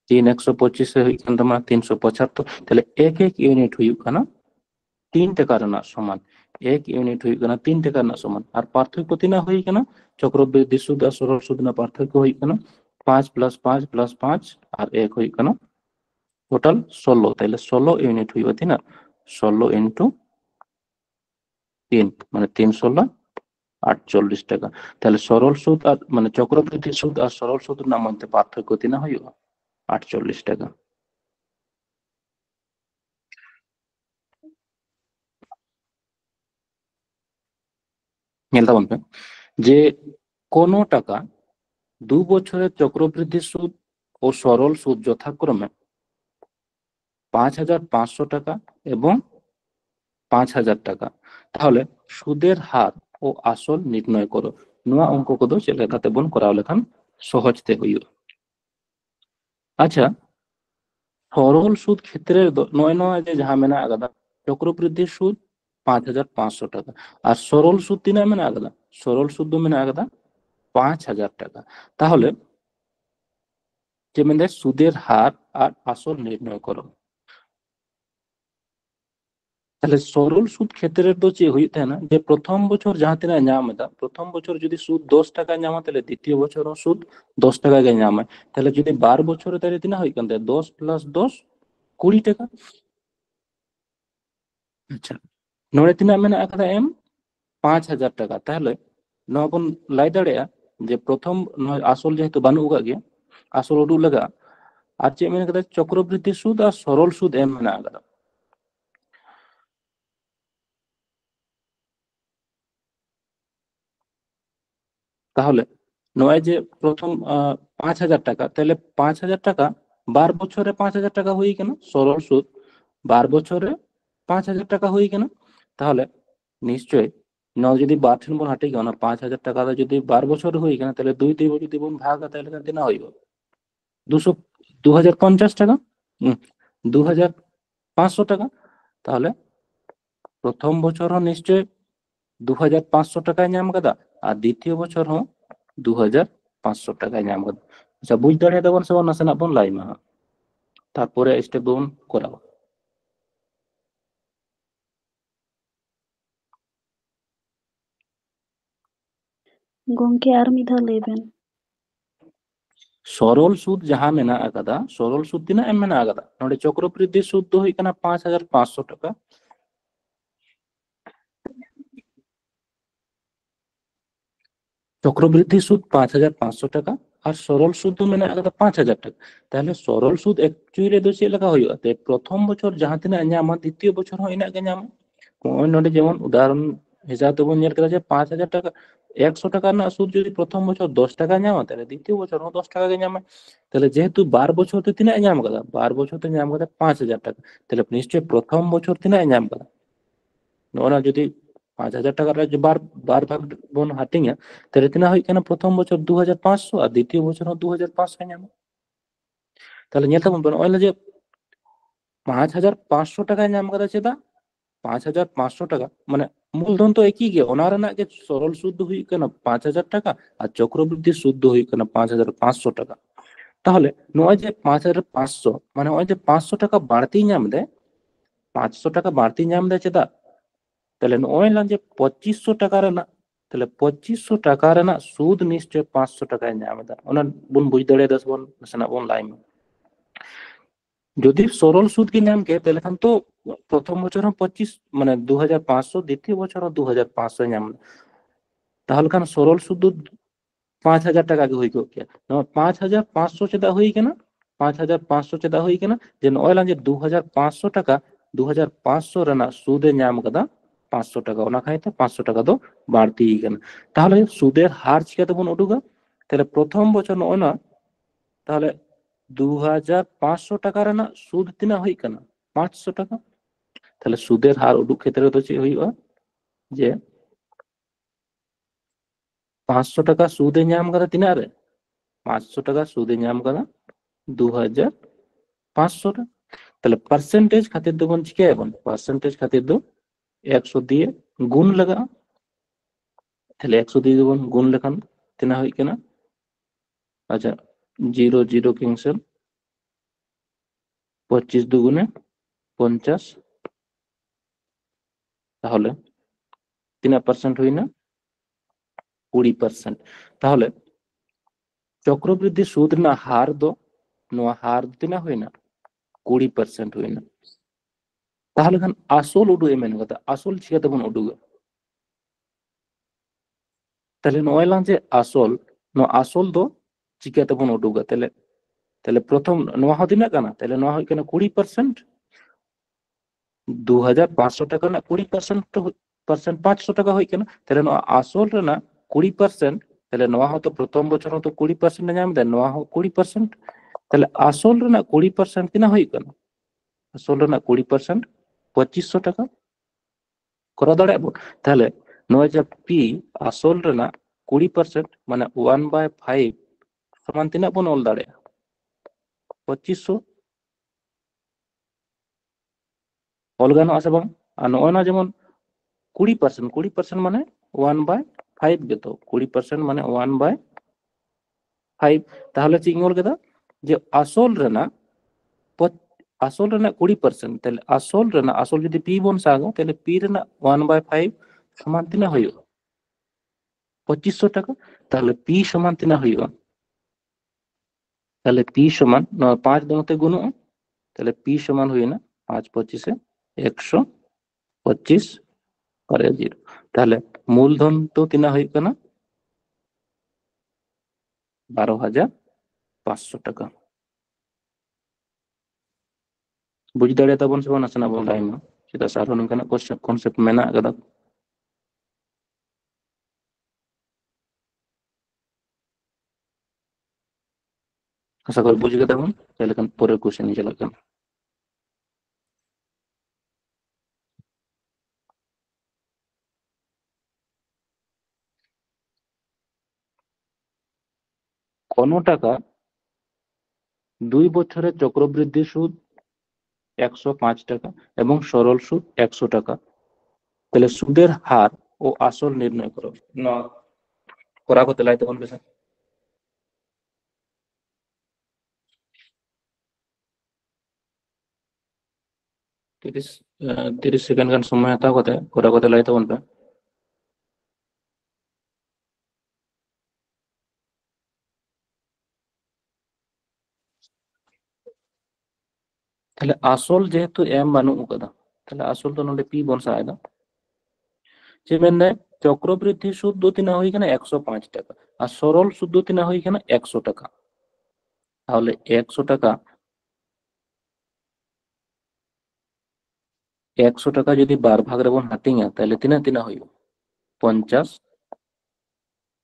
3 125 হই কান তোমার 375 তাহলে এক ইউনিট হইব কানা 3 টাকা না সমান এক ইউনিট হই কানা 3 টাকা না সমান আর পার্থক্য তিনা হই কানা চক্রবৃদ্ধি সুদ আর সরল সুদ না পার্থক্য হই কানা 5 + 5 + 5 আর 1 হই কানা টোটাল 16 তাহলে 16 ইউনিট হইব তিনা 16 ইনটু 3 মানে 3 × 16 48 টাকা তাহলে সরল সুদ আর মানে চক্রবৃদ্ধি সুদ আর সরল সুদের নাম মধ্যে পার্থক্য তিনা হইব 48 টাকা মেলতা বলবে যে কোন টাকা 2 বছরের চক্রবৃদ্ধি সুদ ও সরল সুদ যথাক্রমে 5,500 টাকা এবং 5,000 টাকা তাহলে সুদের হার ও আসল নির্ণয় করো নয়া অঙ্ক কদো চে লেখাতে বন করাও লেখান সহজতে হইব আচ্ছা সরল সুদ ক্ষেত্রে নয় নয় যে যাহা মেনা আলাদা চক্রবৃদ্ধি সুদ 5,500 টাকা আর সরল সুদ তিনা মেনা আলাদা সরল সুদ মেনা আলাদা 5,000 টাকা তাহলে যে মানে সুদের হার আর আসল নির্ণয় করো তাহলে সরল সুদ ক্ষেত্রে তো যে হইতে না যে প্রথম বছর যাহা তিনা নাম দা প্রথম বছর যদি সুদ 10 টাকা নামা তাহলে দ্বিতীয় বছর সুদ 10 টাকা গে নামা তাহলে যদি 12 বছরে তাহলে তিনা হই কান 10 + 10 20 টাকা আচ্ছা নড়ে তিনা মেনা আকাদা এম 5,000 টাকা তাহলে নয়া বন লাই দাড়েয়া যে প্রথম আসল যেহেতু বানু গা গে আসল উডু লাগা আর যে মেনা কাদা চক্রবৃদ্ধি সুদ আর সরল সুদ এম মেনা আকাদা তাহলে নয় যে প্রথম 5,000 টাকা তাহলে 5,000 টাকা 12 বছরে 5,000 টাকা হই কেন সরল সুদ 12 বছরে 5,000 টাকা হই কেন তাহলে নিশ্চয় ন যদি 12 বন হাঁটে গেল না 5,000 টাকা যদি 12 বছর হই কেন তাহলে 2 দিব যদি বন ভাগ তাহলে কিন্তু না হইব 200 2,050 টাকা 2,500 টাকা তাহলে প্রথম বছর নিশ্চয় 2,500 টাকায় নাম কাদা আর দ্বিতীয় বছর 2,500 টাকায় নাম কাদা আচ্ছা বুঝ দাঁড়িয়ে দেবেন সব নাসে না বন লাইমা তারপরে স্টেপ বন করাও গঙ্কে আর মিধা লেবেন সরল সুদ যাহা মেনা আকাদা সরল সুদ দিনা এম মেনা আকাদা নড়ে চক্রবৃদ্ধি সুদ তো হই কানা 5,500 টাকা চক্রবৃদ্ধি সুদ 5,500 টাকা আর সরল সুদ মেনা আকাদা 5,000 টাকা তাহলে সরল সুদ একচুয়ালি দো চে লেখা হইবা তে প্রথম বছর যাহা তিনা নামা দ্বিতীয় বছর হয় না গে নামা কোন নড়ে যেমন উদাহরণ হিসাব দেবন নেল করা যে 5,000 টাকা 100 টাকা না সুদ যদি প্রথম বছর 10 টাকা নামা তাহলে দ্বিতীয় বছর 10 টাকা গে নামা তাহলে যেহেতু 12 বছর তো তিনা নাম কাদা 12 বছর তো নাম কাদা 5,000 টাকা তাহলে নিশ্চয় প্রথম বছর তিনা নাম কাদা ওনা যদি 5,000 টাকার যে বার বার ভাগ বন হাটিংয়া তাহলে তিনা হই কেন প্রথম বছর 2,500 আর দ্বিতীয় বছর 2,500 নাম তাহলে নেতা বন ওইলা যে 5,500 টাকায় নাম কাদা চেদা 5,500 টাকা মানে মূলধন তো একই গে ওনার না যে সরল সুদ হই কেন 5,000 টাকা আর চক্রবৃদ্ধি সুদ হই কেন 5,500 টাকা তাহলে নয় যে 5,500 মানে ওই যে 500 টাকা বাড়তি নাম দেয় 500 টাকা বাড়তি নাম দেয় চেদা তাহলে নয় লান যে 2,500 টাকার না তাহলে 2,500 টাকার না সুদ নিশ্চয় 500 টাকায় নাম দেয় ওনার বন বুঝ দাঁড়িয়ে দশ বন না বন লাইন যদি সরল সুদ কি নাম কে তাহলে খান তো প্রথম বছর 25 মানে 2,500 দ্বিতীয় বছর 2,500 নাম তাহলে খান সরল সুদ 5,000 টাকা আগে হই কে 5,500 চেদা হই কেনা 5,500 চেদা হই কেনা যে নয়লান যে 2,500 টাকা 2,500 রানা সুদে নাম কাদা 500 টাকা ওনা খাইতে 500 টাকা তো বাড়তি কেনা তাহলে সুদের হার চিকাতে বন উঠুগা তাহলে প্রথম বছর নয় না তাহলে 2,500 টাকা রানা সুদ তিনা হই কেনা 500 টাকা তাহলে সুদের হার উডুক ক্ষেত্রে তো চে হইবা যে 500 টাকা সুদে নাম কাদা তিনা রে 500 টাকা সুদে নাম কাদা 2,500 টাকা তাহলে পার্সেন্টেজ খাতির দবন চিকায়াবন, পার্সেন্টেজ খাতির দো 100 দিয়ে গুণ লাগা, তাহলে 100 দিয়ে দেবন গুণ লেখান তিনা হই কেনা। আচ্ছা, 0 0 ক্যান্সেল, 25 দুগুণে 50, তাহলে 3% হই না 20%। তাহলে চক্রবৃদ্ধি সুদ না হার দো নোয়া হার তিনা হই না 20% হই না। তাহলে খান আসল উডু এমেন কথা, আসল চিকাতে বন উডুগা। তাহলে নয়লাম যে আসল নো আসল দো চিকাতে বন উডুগা। তাহলে তাহলে প্রথম নোয়া হতি না কানা, তাহলে নোয়া হই কেনা 20%, 2500 টাকা না 20% পার্সেন্ট 500 টাকা হই কেনা। তাহলে নোয়া আসল রে না 20%, তাহলে নোয়া হতো প্রথম বছর হতো 20% নাম দেন, নোয়া হো 20%। তাহলে আসল রে না 20% কিনা হই কেনা, আসল রে না 20% 2500 টাকা করা দাঁড়াবো। তাহলে নয় যে পি আসল রে না 20% মানে 1/5 সমান তিনা বন অল দাঁড়ে 2500 অলগানো আছে বাং। আর নয় না যেমন 20% মানে 1/5 গেতো, 20% মানে 1/5। তাহলে চিঙ্গল কেদা যে আসল রে না আসল রে না 20%, তাহলে আসল রে না আসল যদি পি বন সাগো, তাহলে পি রে না 1/5 সমান তিনা হইব 2500 টাকা। তাহলে পি সমান তিনা হইব, তাহলে পি সমান 5 দোতে গুণ, তাহলে পি সমান হই না 5 25 125 করে 0। তাহলে মূলধন তো তিনা হই কেনা 12,500 টাকা। বুঝ দাᱲে তাবon se bana sana bon time সেটা সাধারণ কেনা কনসেপ্ট মেনা কাদা। আশা করি বুঝে গেতে হন। তাহলে কান পরের কোশ্চেন নিয়ে চলে যান। কোন টাকা 2 বছরের চক্রবৃদ্ধি সুদ 105 টাকা এবং সরল সুদ 100 টাকা, তাহলে সুদের হার ও আসল নির্ণয় করো না। করা করতে লাইতে কোন পেশা 30 সেকেন্ড গান সময় হাতা করতে করা করতে লাইতে কোন পে। তাহলে আসল যেহেতু এম বানু কাদা, তাহলে আসল তো নলে পি বন সায়দা যে মানে চক্রবৃদ্ধি সুদ দো তিনা হই কেনা 105 টাকা আর সরল সুদ দো তিনা হই কেনা 100 টাকা। তাহলে 100 টাকা 100 টাকা যদি 12 ভাগ রেবন হাতিঙা, তাহলে তিনা তিনা হইব 50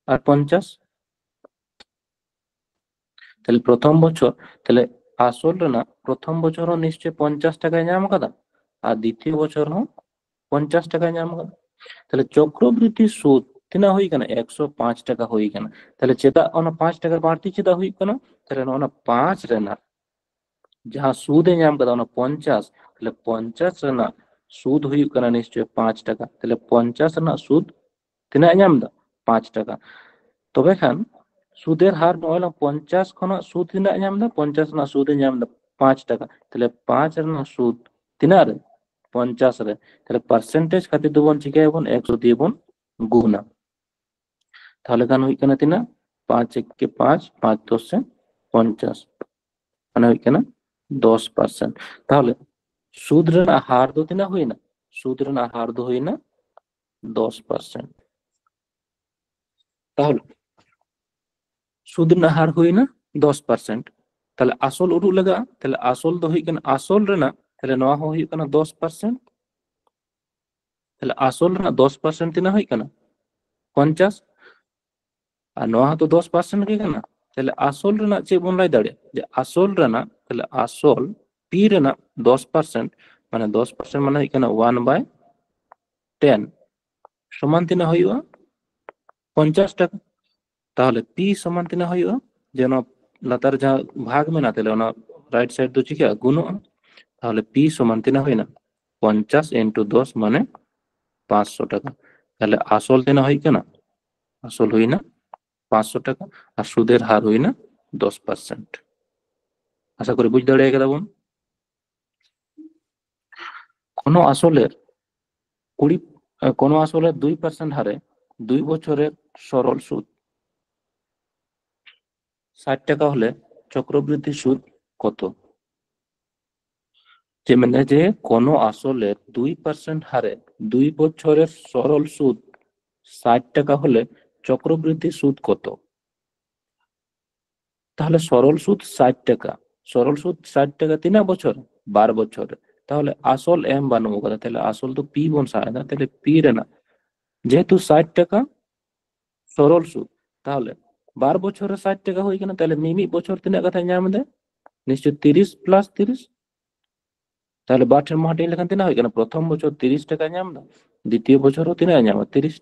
আর 50। তাহলে প্রথম বছর, তাহলে আসল রে না প্রথম বছর নিশ্চয় 50 টাকায় নাম কাদা আর দ্বিতীয় বছর 50 টাকায় নাম কাদা। তাহলে চক্রবৃদ্ধি সুদ তিনা হই কেনা 105 টাকা হই কেনা। তাহলে চেতা অনা 5 টাকার বাড়তি চেতা হই কেনা, তাহলে অনা 5 রে না जहाँ सूद है नाम कदा 50, তাহলে 50 রে না সুদ হই কেনা নিশ্চয় 5 টাকা। তাহলে 50 রে না সুদ তিনা নাম দা 5 টাকা। তবে খান সুদের হার নয় 50 খনা সুদ তিনা নাম দা 50 না সুদ নাম দা 5 টাকা। তাহলে 5 রে না সুদ তিনা রে 50 রে, তাহলে পার্সেন্টেজ খাतिर দেবন চিকে এবং 100 দিয়ে বন গুণা। তাহলে খান হই কেনা তিনা 5 1 के 5 5 10 से 50 মানে হই কেনা 10%। তাহলে সুদ রে না হার দো তিনা হই না, সুদ রে না হার দো হই না 10%। তাহলে সুদ না হার হই না 10%। তাহলে আসল উডু লাগা, তাহলে আসল দো হই কেনা আসল রে না, তাহলে নয়া হই কেনা 10%। তাহলে আসল রে না 10% তিনা হই কেনা 50 আর নয়া তো 10% কে কেনা। তাহলে আসল রে না চে বন লাই দাঁড়ে যে আসল রে না, তাহলে আসল পি রে না 10% মানে 10% মানে হই কেনা 1/10 সমান তিনা হইবা 50 টাকা। তাহলে পি সমান তিনা হইবা যেন লাতার যা ভাগ में ना তাহলে ওনা রাইট সাইড দো চিকা গুণ তাহলে পি সমান তিনা হয় না 50 ইন্টু 10 মানে 500 টাকা। তাহলে আসল তিনা হয় কেনা, আসল হই না 500 টাকা, আর সুদের হার হই না 10%। আশা করি বুঝতে দাঁড়িয়ে গেল বোন। কোনো আসলের 2% হারে 2 বছরের সরল সুদ 60 টাকা হলে চক্রবৃদ্ধি সুদ কত? যে মানে যে কোনো আসলের 2% হারে 2 বছরের সরল সুদ 60 টাকা হলে চক্রবৃদ্ধি সুদ কত? তাহলে সরল সুদ 60 টাকা, সরল সুদ 60 টাকা 3 বছর 12 বছরে, তাহলে আসল এম বানাবো কথা, তাহলে আসল তো পি বন সায় না, তাহলে পি রে না, যেহেতু 60 টাকা সরল সুদ, তাহলে 12 বছরে 60 টাকা হয়ে গেল, তাহলে মিমি বছর তিনা কথা ñam দে নিশ্চয় 30 প্লাস 30, তাহলে বাটের মাটি লেখান তিনা হয়ে গেল প্রথম বছর 30 টাকা ñam দা, দ্বিতীয় বছরও তিনা ñam 30।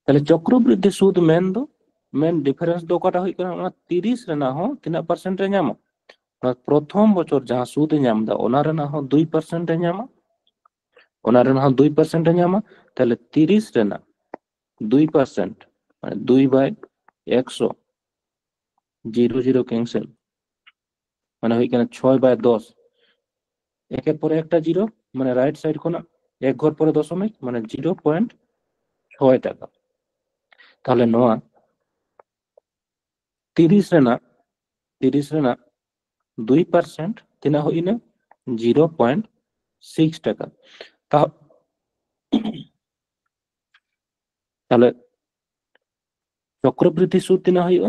তাহলে চক্রবৃদ্ধি সুদ মেন দো, মেন ডিফারেন্স দো কটা হয়ে গেল 30 রে না হো 3% রে ñam, প্রথম বছর যাহা সুদ ñam দা ওনারে না হো 2% রে ñam, ওনারে না হো 2% রে ñam, তাহলে 30 রে না 2% মানে 2/100, 0 0 ক্যান্সেল, মানে হয়ে গেল 6/10, একের পরে একটা জিরো, মানে রাইট সাইড কোনা এক ঘর পরে দশমিক, মানে 0.6 টাকা। তাহলে নোয়া 30 রে না 2% তিনা হই না 0.6 টাকা। তাহলে চক্রবৃদ্ধি সুদ তিনা হইও,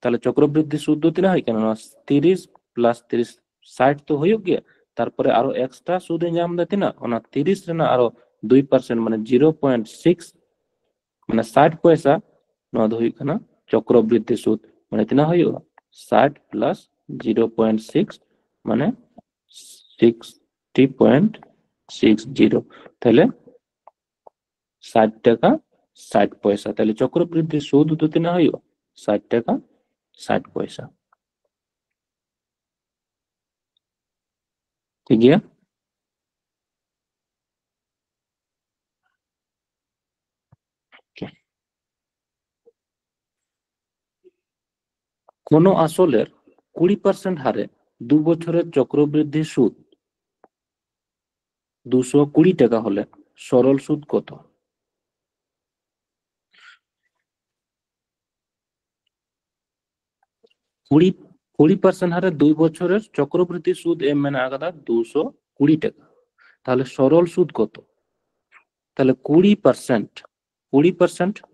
তাহলে চক্রবৃদ্ধি সুদ তিনা হয় কেন 30 প্লাস 30 60 তো হইও গিয়া, তারপরে আরো এক্সট্রা সুদে ñam দিতে না ওনা 30 রে না আরো 2% মানে 0.6 মানে 60 পয়সা নদ হই কেনা চক্রবৃদ্ধি সুদ, মানে তিনা হইও 60 প্লাস 0.6 মানে 60.60, তাহলে 60 টাকা 60 পয়সা, তাহলে চক্রবৃদ্ধি সুদ তো তিনা হইও 60 টাকা 60 পয়সা। ঠিক গিয়া? কোন আসলের 20% হারে 2 বছরের চক্রবৃদ্ধি সুদ 220 টাকা হলে সরল সুদ কত? 20% হারে 2 বছরের চক্রবৃদ্ধি সুদ এম মানে আগাদা 220 টাকা, তাহলে সরল সুদ কত? তাহলে 20%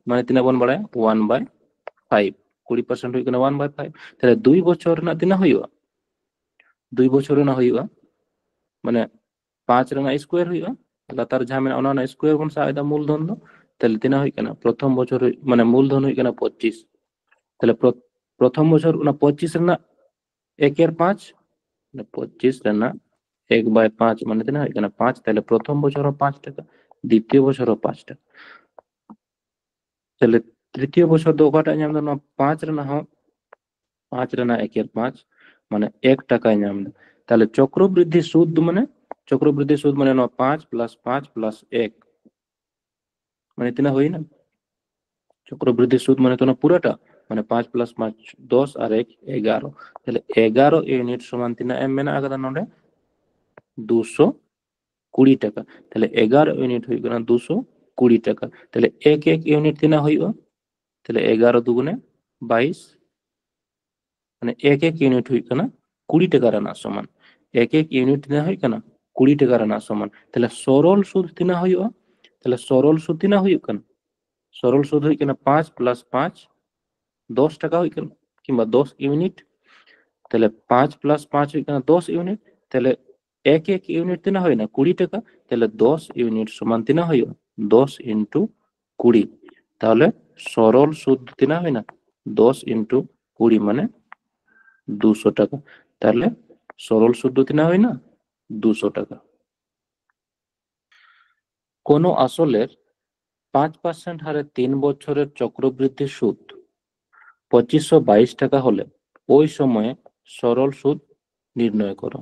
মানে তিনা বন বাড়ায় 1/5, 20% হয়ে গেল 1/5, তাহলে 2 বছর না তিনা হইবা 2 বছরে না হইবা মানে 5 রে না স্কোয়ার হইবা, তাহলে তার ঝামেলা অনা স্কোয়ার কোন সাইদা মূলধন দো, তাহলে তিনা হই কেনা প্রথম বছর মানে মূলধন হই কেনা 25, তাহলে প্রথম বছর না 25 রে না 1/5, 25 রে না 1/5 মানে তিনা হই কেনা 5, তাহলে প্রথম বছরও 5 টাকা, দ্বিতীয় বছরও 5 টাকা, তাহলে তৃতীয় বছর দো কটা ñam দো 5 রে না হো 5 রে না 1/5 মানে 1 টাকায় ñam দো, তাহলে চক্রবৃদ্ধি সুদ মানে 5 প্লাস 5 প্লাস 1 মানে তিনা হই না চক্রবৃদ্ধি সুদ মানে তো না পুরাটা, মানে 5 প্লাস 5 10 আর 1 11, তাহলে 11 ইউনিট সমান তিনা এম মানে আগাদা নডে 220 টাকা, তাহলে 11 ইউনিট হই গেল 220 টাকা, তাহলে এক এক ইউনিট তিনা হইব, তাহলে 11 দুগুণে 22, মানে এক এক ইউনিট হই কেনা 20 টাকার আনা সমান, এক এক ইউনিট তিনা হই কেনা 20 টাকার আনা সমান, তাহলে সরল সুদ তিনা হইব, তাহলে সরল সুদ তিনা হইব কেন সরল সুদ হই কেনা 5 প্লাস 5 10 টাকা হই কেন কিংবা 10 ইউনিট, তাহলে 5 প্লাস 5 হই কেনা 10 ইউনিট, তাহলে এক এক ইউনিট তিনা হয় না 20 টাকা, তাহলে 10 ইউনিট সমান তিনা হইব 10 ইন্টু 20, তাহলে সরল সুদ তিনা হয় না 10 ইন্টু 20 মানে 200 টাকা, তাহলে সরল সুদ তিনা হয় না 200 টাকা। কোন আসলের 5% হারে 3 বছরের চক্রবৃদ্ধি সুদ 2522 টাকা হলে ওই সময়ে সরল সুদ নির্ণয় করো।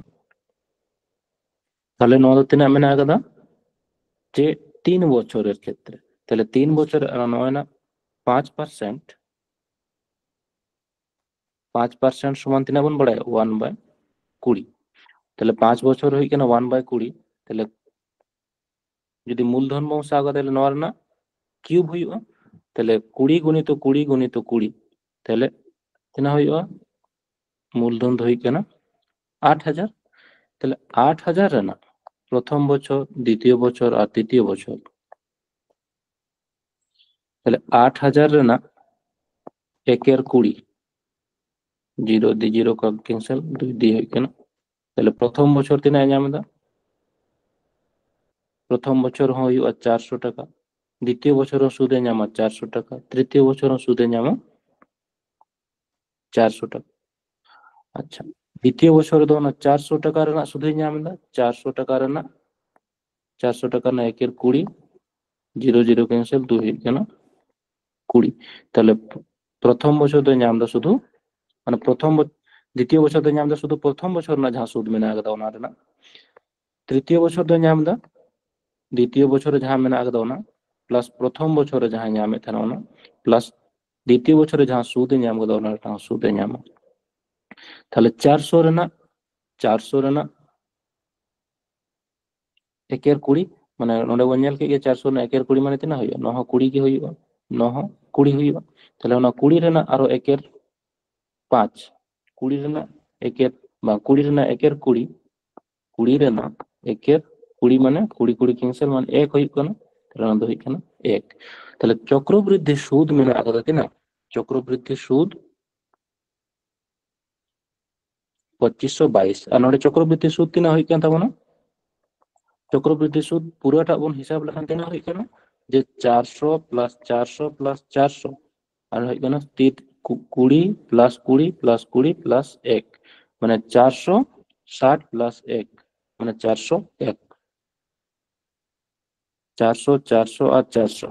তাহলে নয় দো তিনা মেনা আকাদা যে 3 বছরের ক্ষেত্রে, তাহলে 3 বছর নয় না 5%, 5% সমান তিনা বন বাড়ায় 1/20, তাহলে 5 বছর হই কেন 1/20, তাহলে যদি মূলধন বংশ আগা তাহলে নয় না কিউব হইবা, তাহলে 20 গুণিত 20 গুণিত 20, তাহলে তিনা হইবা মূলধন হই কেন 8,000, তাহলে 8,000 না প্রথম বছর, দ্বিতীয় বছর আর তৃতীয় বছর, তাহলে 8,000 না 1/20, 0 দি 0 ক্যান্সেল, 2 দিয়ে হই কেন, তাহলে প্রথম বছর তিনা ñamda, প্রথম বছর হইবা 400 টাকা, দ্বিতীয় বছর সুদে ñama 400 টাকা, তৃতীয় বছর সুদে ñama 400 টাকা। আচ্ছা, দ্বিতীয় বছর তো না 400 টাকার না সুদে ñamda, 400 টাকার না 400 টাকা না 1/20, 0 0 ক্যান্সেল, 2 হই কেন 20, তাহলে প্রথম বছর তো ñamda শুধু মানে দ্বিতীয় বছর তো ñamda শুধু প্রথম বছর না যাহা সুদ মেনা আগদা ওনা না, তৃতীয় বছর তো ñamda দ্বিতীয় বছরে যাহা মেনা আগদা ওনা প্লাস প্রথম বছরে যাহা ñame থানা ওনা প্লাস দ্বিতীয় বছরে যাহা সুদে ñam গদা ওনা সুদে ñama, তাহলে 400 রে না 400 রে না 1/20 মানে নোডে বঞ্জাল কে 400 না 1/20 মানে তিনা হইবা 920 কি হইবা 920 হইবা, তাহলে ওনা 20 রে না আরো 1/5, 20 রে না 1 বা 20 রে না 1/20, 20 রে না 1/20 মানে 20 20 ক্যান্সেল মানে 1 হই কেন, তাহলে ওনা হই কেন 1, তাহলে চক্রবৃদ্ধি সুদ মেনা আগদা তিনা, চক্রবৃদ্ধি সুদ 2522 আর নোডে চক্রবৃদ্ধি সুদ তিনা হই কেন তাবনা, চক্রবৃদ্ধি সুদ পুরোটা বন হিসাব লেখান তিনা হই কেন যে 400 প্লাস 400 প্লাস 400 আর হই কেন 20 প্লাস 20 প্লাস 20 প্লাস 1 মানে 460 প্লাস 1 মানে 401, 400 400 আর 400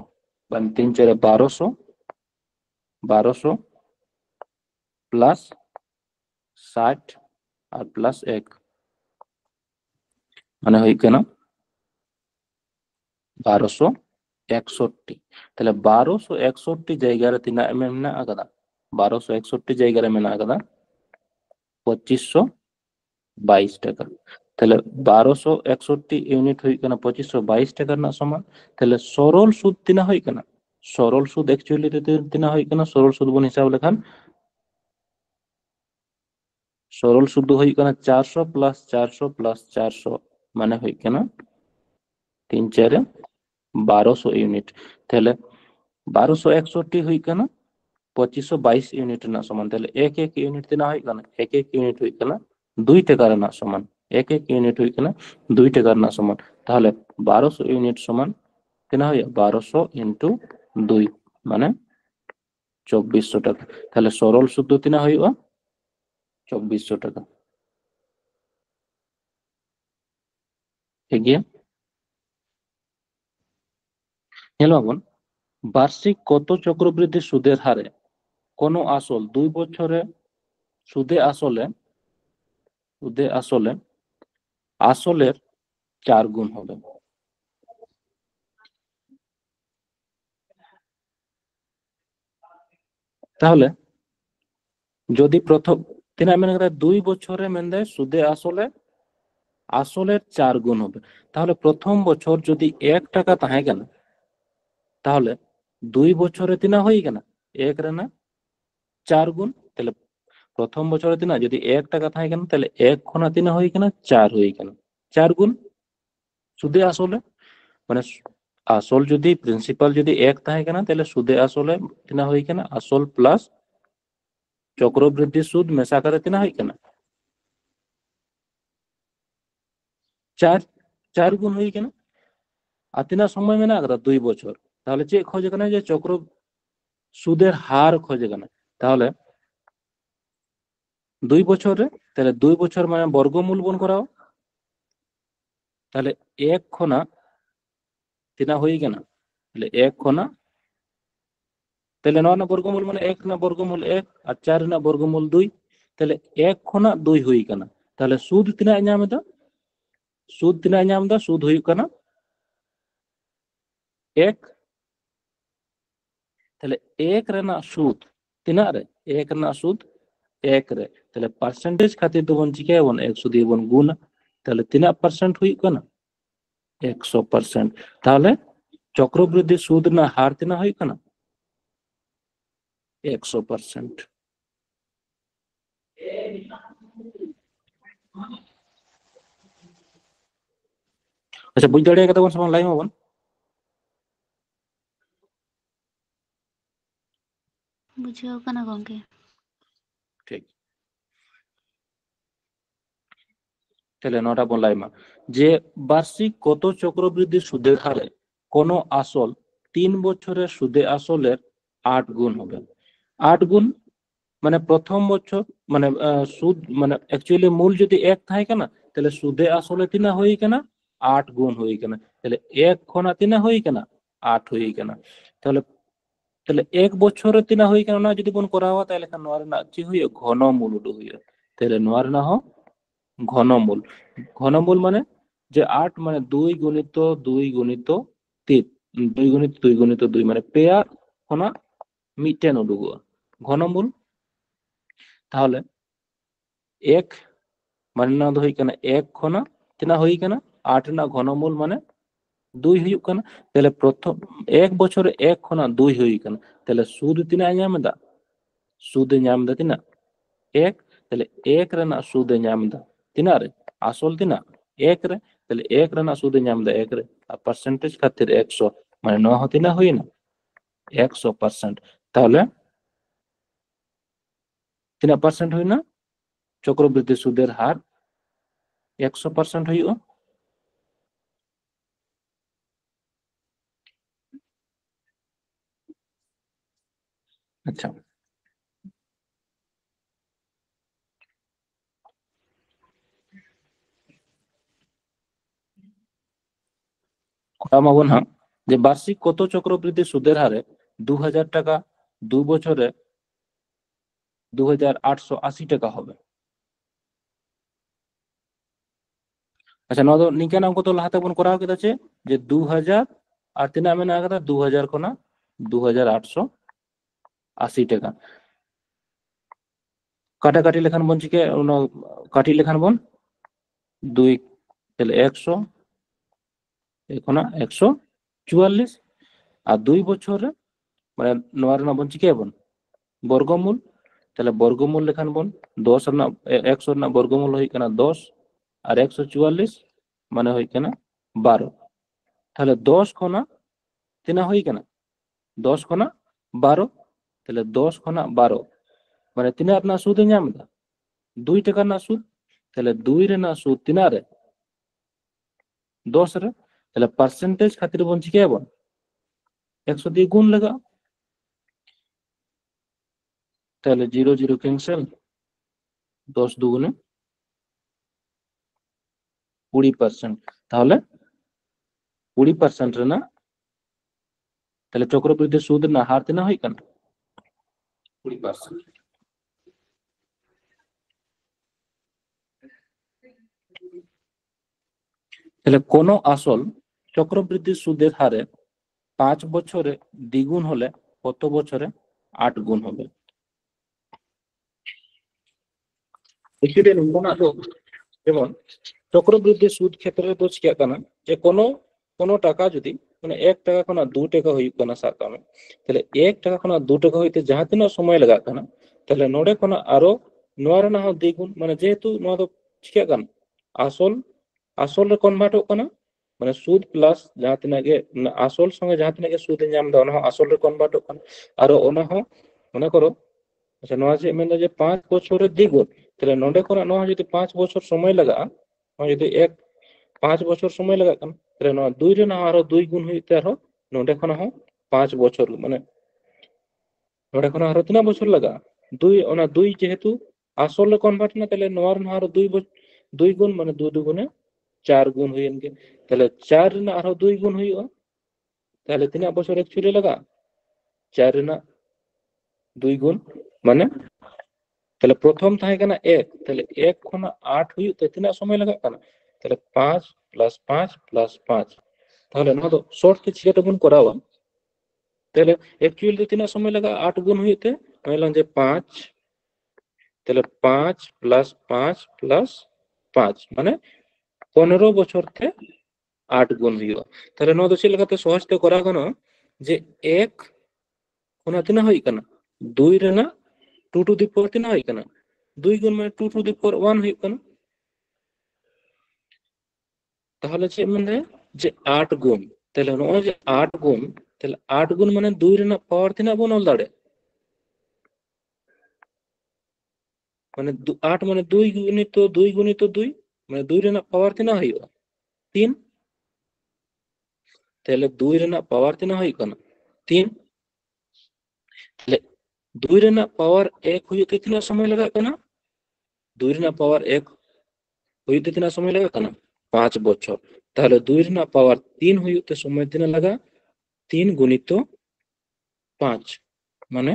মানে 3 4 1200, 1200 প্লাস 60 আর প্লাস 1 মানে হই কেন 1261, তাহলে 1261 জায়গায় তিনা মেনা আগদা 1261 জায়গায় মেনা আগদা 2522 টাকা, তাহলে 1261 ইউনিট হই কেন 2522 টাকার না সমান, তাহলে সরল সুদ তিনা হই কেন, সরল সুদ অ্যাকচুয়ালি তিনা হই কেন, সরল সুদ বন হিসাব লেখান সরল সুদ হই কেন 400 প্লাস 400 প্লাস 400 মানে হই কেন 3 4 1200 ইউনিট, তাহলে 1261 হই কেন 2522 ইউনিট না সমান, তাহলে 1 1 ইউনিট তিনা হই কেন 1 1 ইউনিট হই কেন 2 টাকার না সমান, 1 1 ইউনিট হই কেন 2 টাকার না সমান, তাহলে 1200 ইউনিট সমান তিনা হই 1200 ইনটু 2 মানে 2400 টাকা, তাহলে সরল সুদ তিনা হইবা 2400 টাকা। ঠিক গিয়া হেলাবন বার্ষিক কত চক্রবৃদ্ধি সুদের হারে কোন আসল 2 বছরে সুদে আসলে আসলের 4 গুণ হবে, তাহলে যদি প্রথম তিন মানে 2 বছরে মেনদে সুদে আসলের 4 গুণ হবে, তাহলে প্রথম বছর যদি 1 টাকা তাহে কেন তাহলে 2 বছরে তিনা হই কেন 1 রে না 4 গুণ, তাহলে প্রথম বছরে তিনা যদি 1 টাকা তাহে কেন তাহলে 1 খনা তিনা হই কেন 4 হই কেন 4 গুণ সুদে আসলে মানে আসল যদি প্রিন্সিপাল যদি 1 তাহে কেন তাহলে সুদে আসলে তিনা হই কেন আসল প্লাস চক্রবৃদ্ধি সুদ মেশা করে তিনা হই কেন 4 4 গুণ হই কেন আর তিনা সময় মেনা আগরা 2 বছর, তাহলে যে খোঁজে কেন যে চক্র সুদের হার খোঁজে কেন, তাহলে 2 বছরে তাহলে 2 বছর মানে বর্গমূল বন করাও, তাহলে 1 খনা তিনা হই কেন তাহলে 1 খনা তাহলে 9 না বর্গমূল মানে 1 না বর্গমূল 1 আর 4 না বর্গমূল 2, তাহলে 1 খনা 2 হই কেন, তাহলে সুদ তিনা ñame সুদ তিনা ñam da সুদ হুᱭᱩᱜ ᱠᱟᱱᱟ 1 তাহলে 1 ᱨᱮᱱᱟᱜ সুদ তিনাᱜ রে 1 ᱨᱮᱱᱟᱜ সুদ 1 রে তাহলে পার্সেন্টেজ খাতির দবন চিকায়াবন 100 দিয়ে বন গুণ তাহলে তিনাগ পার্সেন্ট হুᱭᱩᱜ ᱠᱟᱱᱟ 100%। তাহলে চক্রবৃদ্ধি সুদ না হার তিনা হুᱭᱩᱜ ᱠᱟᱱᱟ 100%। আচ্ছা বুঝ দাঁড়িয়ে কতক্ষণ সময় লাইন হবন বুঝাও কানা গঙ্কে ঠিক তাহলে নটা বন লাইমা যে বার্ষিক কত চক্রবৃদ্ধি সুদের হারে কোন আসল 3 বছরের সুদে আসলের 8 গুণ হবে 8 গুণ মানে প্রথম বছর মানে সুদ মানে অ্যাকচুয়ালি মূল যদি 1 থাকে না তাহলে সুদে আসলে তিনা হই কেনা 8 গুণ হই কেনা তাহলে 1 খনা তিনা হই কেনা 8 হই কেনা তাহলে তাহলে 1 বছরে তিনা হই কেনা না যদি বন করা হয় তাহলে খান নোয়ার না চি হই ঘনমূল উডু হই তাহলে নোয়ার না হ ঘনমূল ঘনমূল মানে যে 8 মানে 2 গুণিত 2 গুণিত 3 2 গুণিত 2 গুণিত 2 মানে পেয়ার খনা মিটেন উডুগো ঘনমূল তাহলে 1 মানে না হই কেনা 1 খনা তিনা হই কেনা 8 না ঘনমূল মানে 2 হুᱭᱩᱜ ᱠᱟᱱᱟ তাহলে প্রথম 1 বছরে 1 খনা 2 হুই কেনা তাহলে সুদ তিনা ñam da সুদ ñam da তিনা 1 তাহলে 1 রেনা সুদ ñam da তিনা রে আসল তিনা 1 রে তাহলে 1 রেনা সুদ ñam da 1 রে আর পার্সেন্টেজ খাতির 100 মানে ন হতিনা হই না 100%। তাহলে তিনা পার্সেন্ট হই না চক্রবৃদ্ধি সুদের হার 100% হুᱭᱩᱜᱼᱟ আচ্ছা মাবন হ্যাঁ যে বার্ষিক কত চক্রবৃদ্ধি সুদের হারে 2000 টাকা 2 বছরে 2880 টাকা হবে আচ্ছা নদ নিকেন অঙ্ক তো লাহাতে বন করা কেদা আছে যে 2000 আর তিনা মেনা আগাদা 2000 কোনা 2880 টাকা কাটাকাটি লেখান বন চিকে কাটি লেখান বন 2 তাহলে 100 এখনা 144 আর 2 বছরে মানে নোয়ার না বন চিকে বন বর্গমূল তাহলে বর্গমূল লেখান বন 10 না 100 না বর্গমূল হই কেনা 10 আর 144 মানে হই কেনা 12 তাহলে 10 খনা তিনা হই কেনা 10 খনা 12 তাহলে 10 খনা 12 মানে তিনা না সুদ ñam da 2 টাকা না সুদ তাহলে 2 রে না সুদ তিনা রে 10 রে তাহলে পার্সেন্টেজ খাতির বন চিকে বন 100 দিয়ে গুণ লাগা তাহলে 0 0 ক্যান্সেল 10 দুগুণে 20% তাহলে 20% রে না তাহলে চক্রবৃদ্ধি সুদ না হার তিনা হই কেন 20%। তাহলে কোন আসল চক্রবৃদ্ধি সুদের হারে 5 বছরে দ্বিগুণ হলে কত বছরে 8 গুণ হবে যেমন চক্রবৃদ্ধি সুদ ক্ষেত্রে তো চিকা কানা যে কোনো টাকা যদি মানে 1 টাকা খনা 2 টাকা হুᱭᱩᱜ কানা সাকামে তাহলে 1 টাকা খনা 2 টাকা হইতে যাহা তিনা সময় লাগা কানা তাহলে নোডে খনা আরো নোয়ার না দ্বিগুণ মানে যেহেতু নোয়া তো চিকা কানা আসল আসল রে কনভার্ট হক কানা মানে সুদ প্লাস যাহা তিনা গে আসল সঙ্গে যাহা তিনা গে সুদ ñam da ওনা আসল রে কনভার্ট হক কানা আর ওনা মনে করো আচ্ছা নোয়া যে মানে যে 5 বছরের দ্বিগুণ তাহলে নোডে খনা নোয়া যদি 5 বছর সময় লাগা যদি 5 বছর সময় লাগা কানা তাহলে নোয়া 2 রে না আরো 2 গুণ হইতে আরো নোডে খনা 5 বছর মানে নোডে খনা আরো তিনা বছর লাগা 2 ওনা 2 যেহেতু আসল রে কনভার্ট না তাহলে নোয়ার না আরো 2 গুণ মানে 2 দুগুণে 4 গুণ হইন গে তাহলে 4 রে না আরো 2 গুণ হইও তাহলে তিনা বছর অ্যাকচুয়ালি লাগা 4 রে না 2 গুণ মানে তাহলে প্রথম থাকে কেনা 1 তাহলে 1 খনা 8 হুই তো তিনা সময় লাগা কানা তাহলে 5 প্লাস 5 প্লাস 5 তাহলে না তো শর্ট কে চিকাটা বন করাওয়া তাহলে অ্যাকচুয়ালি তিনা সময় লাগা 8 গুণ হইতে বললাম যে 5 তাহলে 5 প্লাস 5 প্লাস 5 মানে 15 বছর তে 8 গুণ হইবা তাহলে নো দশি লাগাতে সহজতে করা গনো যে 1 কোনা তিনা হই কানা 2 রে না 2 টু দি পাওয়ার তিনা হই কানা 2 গুণ মানে 2 টু দি পাওয়ার 1 হই কানা তাহলে যে মানে যে 8 গুণ তাহলে নয় যে 8 গুণ তাহলে 8 গুণ মানে 2 রে না পাওয়ার তিনা বনল দাড়ে মানে 8 মানে 2 গুণিত 2 মানে 2 রে না পাওয়ার তিনা হইবা 3 তাহলে 2 রে না পাওয়ার তিনা হই কানা 3 তাহলে 2 রে না পাওয়ার 1 হইতে তিনা সময় লাগা কানা 2 রে না পাওয়ার 1 হইতে তিনা সময় লাগা কানা 5 বছর তাহলে 2 রে না পাওয়ার 3 হইতে সময় তিনা লাগা 3 গুণিত 5 মানে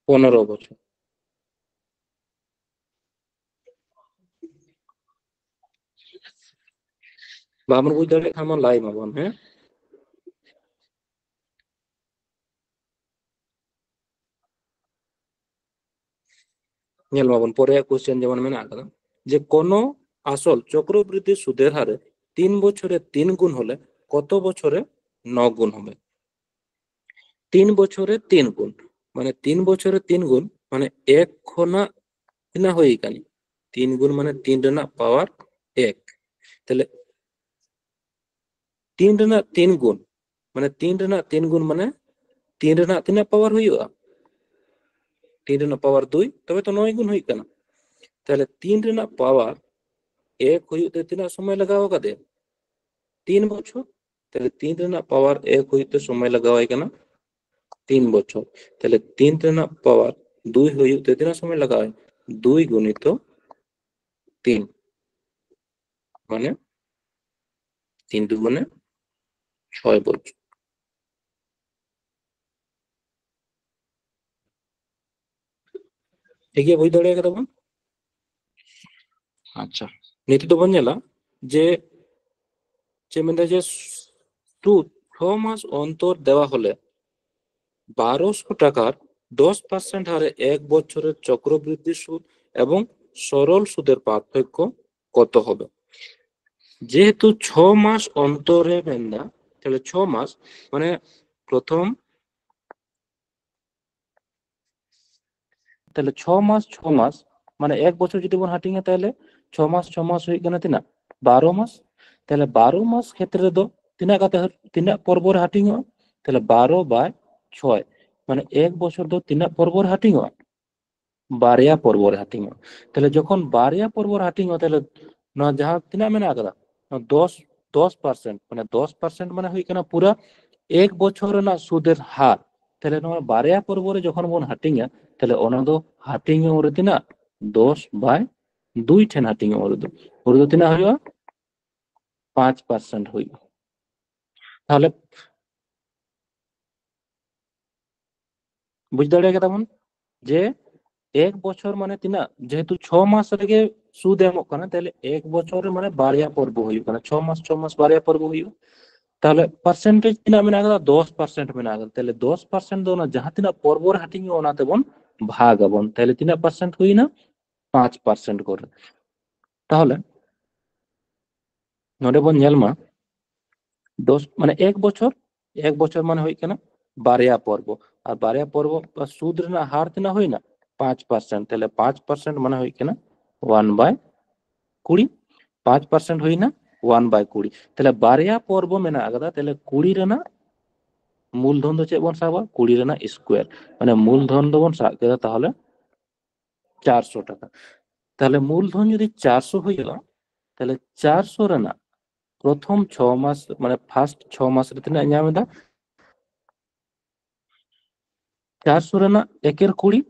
15 বছর বামর বুঝ দাড়ে খামা লাই মাবন হ্যাঁ মাবন পরে কোশ্চেন যেমন মেনা আকাদা যে কোন আসল চক্রবৃদ্ধি সুদের হারে 3 বছরে 3 গুণ হলে কত বছরে 9 গুণ হবে 3 বছরে 3 গুণ মানে 3 বছরে 3 গুণ মানে 1 খনা না হই কানি 3 গুণ মানে 3 রে না পাওয়ার 1 তাহলে 3 রে না 3 গুণ মানে 3 রে না 3 গুণ মানে 3 রে না 3 পাওয়ার হইবা 3 রে না পাওয়ার 2 তবে তো 9 গুণ হই কানা তাহলে 3 রে না পাওয়ার 1 হইতে তিনা সময় লাগাও কাদে 3 বছর তাহলে 3 রে না পাওয়ার 1 হইতে সময় লাগাও কানা 3 বছর তাহলে 3 রে না পাওয়ার 2 হইতে তিনা সময় লাগাও 2 গুণিত 3 মানে 3 দুগুণে 6 বছর ठीक है वही दौड़ेगा तब আচ্ছা নীতি তো বঞ্জেলা যে যে মানে যে সুদ 6 মাস অন্তর দেওয়া হলে 1200 টাকার 10% হারে 1 বছরের চক্রবৃদ্ধি সুদ এবং সরল সুদের পার্থক্য কত হবে যেহেতু 6 মাস অন্তরে বেন্দা তাহলে 6 মাস মানে প্রথম তাহলে 6 মাস 6 মাস মানে 1 বছর যদি বন হাটিং তাহলে 6 মাস 6 মাস হই কেনা তিনা 12 মাস তাহলে 12 মাস ক্ষেত্রে দো তিনা কাতে তিনা পর্বর হাটিং তাহলে 12 বাই 6 মানে 1 বছর দো তিনা পর্বর হাটিং বারিয়া পর্বর হাটিং তাহলে যখন বারিয়া পর্বর হাটিং তাহলে না যাহা তিনা মেনা আগা 10 10% মানে 10% মানে হই কেনা পুরা 1 বছর না সুদের হার তাহলে তোমার বারিয়া পর্বরে যখন বন হাটিং তাহলে ওনা দো হাটিং ওরে তিনা 10 বাই 2 ঠেন হাটিং ওরে দো তিনা হইবা 5% হইবা তাহলে বুঝ দাঁড়িয়ে তেমন যে 1 বছর মানে তিনা যেহেতু 6 মাস রেগে সুদ এমক কানা তাহলে 1 বছরে মানে বারিয়া পর্ব হইব কানা 6 মাস 6 মাস বারিয়া পর্ব হইব তাহলে পার্সেন্টেজ তিনা মেনা গেল 10% মেনা গেল তাহলে 10% দো না যাহা তিনা পর্বর হাটিং ওনাতে বন ভাগ আবন তাহলে তিনা পার্সেন্ট হই না 5% করে তাহলে নডে বন নেলমা 10 মানে 1 বছর মানে হই কেনা বারিয়া পর্ব আর বারিয়া পর্ব সুদ রে না হার তিনা হই না 5% তাহলে 5% মানে হই কেনা 1/20 5% হই না 1/20 তাহলে বারিয়া পর্ব মেনা আগদা তাহলে 20 রে না মূলধন তো চেয়ে বন সাবা 20 রে না স্কোয়ার মানে মূলধন তো বন সাব কেদা তাহলে 400 টাকা তাহলে মূলধন যদি 400 হইল তাহলে 400 রে না প্রথম 6 মাস মানে ফার্স্ট 6 মাস রে তিনা ᱧᱟᱢ ᱮᱫᱟ 400 রে না 1/20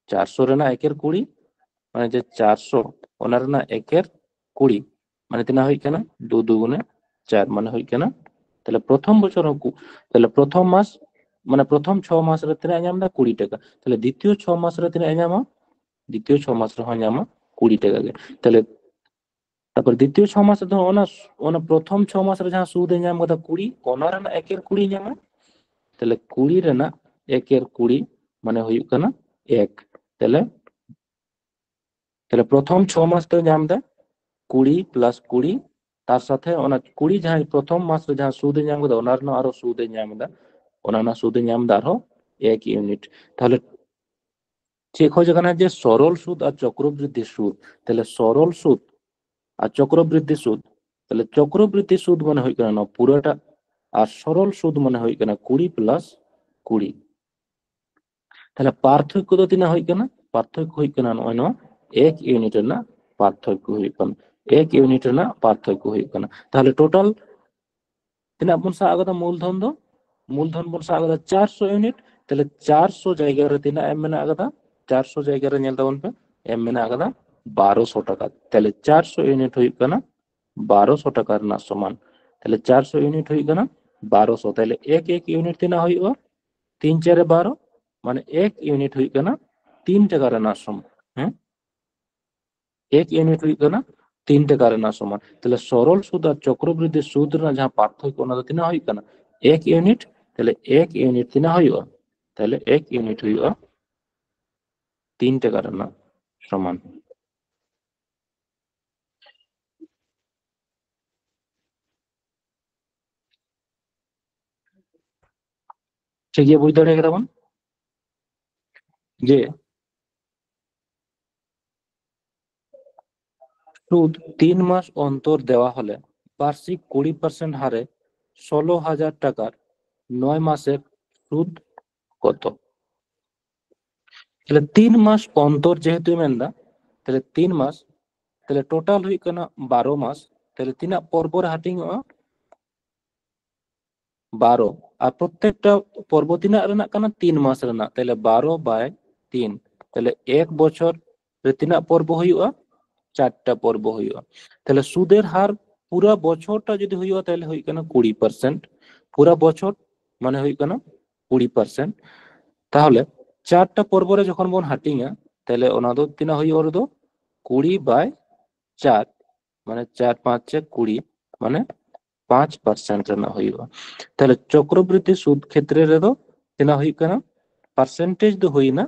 400 রে না 1/20 মানে যে 400 ওনার না 1/20 মানে তিনা হই কেনা 2 দুগুণে 4 মানে হই কেনা তাহলে প্রথম বছর তাহলে প্রথম মাস মানে প্রথম 6 মাস রে তিনা ᱧᱟᱢ দা 20 টাকা তাহলে দ্বিতীয় 6 মাস রে তিনা ᱧামা দ্বিতীয় 6 মাস রে হয় ᱧামা 20 টাকা গে তাহলে তারপর দ্বিতীয় 6 মাসে ধর ওনা প্রথম 6 মাসের যাহা সুদ এ ᱧᱟᱢ ᱠᱟᱫᱟ 20 ওনা রেনা 1/20 ᱧᱟᱢᱟ তাহলে 20 রেনা 1/20 মানে হইᱩᱜ কানা 1 তাহলে তাহলে প্রথম 6 মাস তো ᱧᱟᱢ দা 20 প্লাস 20 তার সাথে ওনা 20 যাহা প্রথম মাসে যাহা সুদ এ ᱧাম ᱠᱟᱫᱟ ওনা রেনা আরো সুদ এ ᱧাম দা ওনা না সুদ এ ᱧাম দা আরো 1 ইউনিট তাহলে চেক হয়ে যাবে না যে সরল সুদ আর চক্রবৃদ্ধি সুদ তাহলে সরল সুদ আর চক্রবৃদ্ধি সুদ তাহলে চক্রবৃদ্ধি সুদ মানে হই কানা পুরোটা আর সরল সুদ মানে হই কানা 20 প্লাস 20 তাহলে পার্থক্য তো তিনা হই কানা পার্থক্য হই কানা নয় ন 1 ইউনিটের না পার্থক্য হই কানা 1 ইউনিটের না পার্থক্য হই কানা তাহলে টোটাল তিনা বন সা আগদা মূলধন বন সা আগদা 400 ইউনিট তাহলে 400 জায়গা রে তিনা এম মেনা আগদা 400 জায়গা রে ñel তাবন পে এম মেনা আগদা 1200 টাকা তাহলে 400 ইউনিট হই কানা 1200 টাকা না সমান তাহলে 400 ইউনিট হই কানা 1200 তাহলে এক ইউনিট তিনা হইও 3 4 12 মানে 1 ইউনিট হই কানা 3 টাকা রে না সমান হ্যাঁ 1 ইউনিট হই কানা 3 টাকা রে না সমান তাহলে সরল সুদ আর চক্রবৃদ্ধি সুদ না যাহা পার্থক্য ওনা তিনা হই কানা 1 ইউনিট তাহলে 1 ইউনিট তিনা হইও তাহলে 1 ইউনিট হইও 3 টাকা রে না সমান ঠিক গিয়ে বুঝতে পেরে গেলাম যে সুদ 3 মাস অন্তর দেওয়া হলে বার্ষিক 20% হারে 16,000 টাকার 9 মাসের সুদ কত তাহলে 3 মাস অন্তর যেহেতু মেনদা তাহলে 3 মাস তাহলে টোটাল হই কানা 12 মাস তাহলে তিনা পর্বর হাটিং 12 আর প্রত্যেকটা পর্ব তিনা রেনা কানা 3 মাস রেনা তাহলে 12/3 তাহলে এক বছর রে তিনা পর্ব হইউয়া 4টা পর্ব হইউয়া তাহলে সুদের হার পুরা বছরটা যদি হইউয়া তাহলে হই কানা 20% পুরা বছর মানে হই কানা 20% তাহলে 4টা পর্বরে যখন বন হাটিংয়া তাহলে ওনা দো তিনা হইউয়া রে দো 20/4 মানে 4 5 20 মানে 5% রেনা হইউয়া তাহলে চক্রবৃদ্ধি সুদ ক্ষেত্রে রে দো তিনা হই কানা পার্সেন্টেজ দো হই না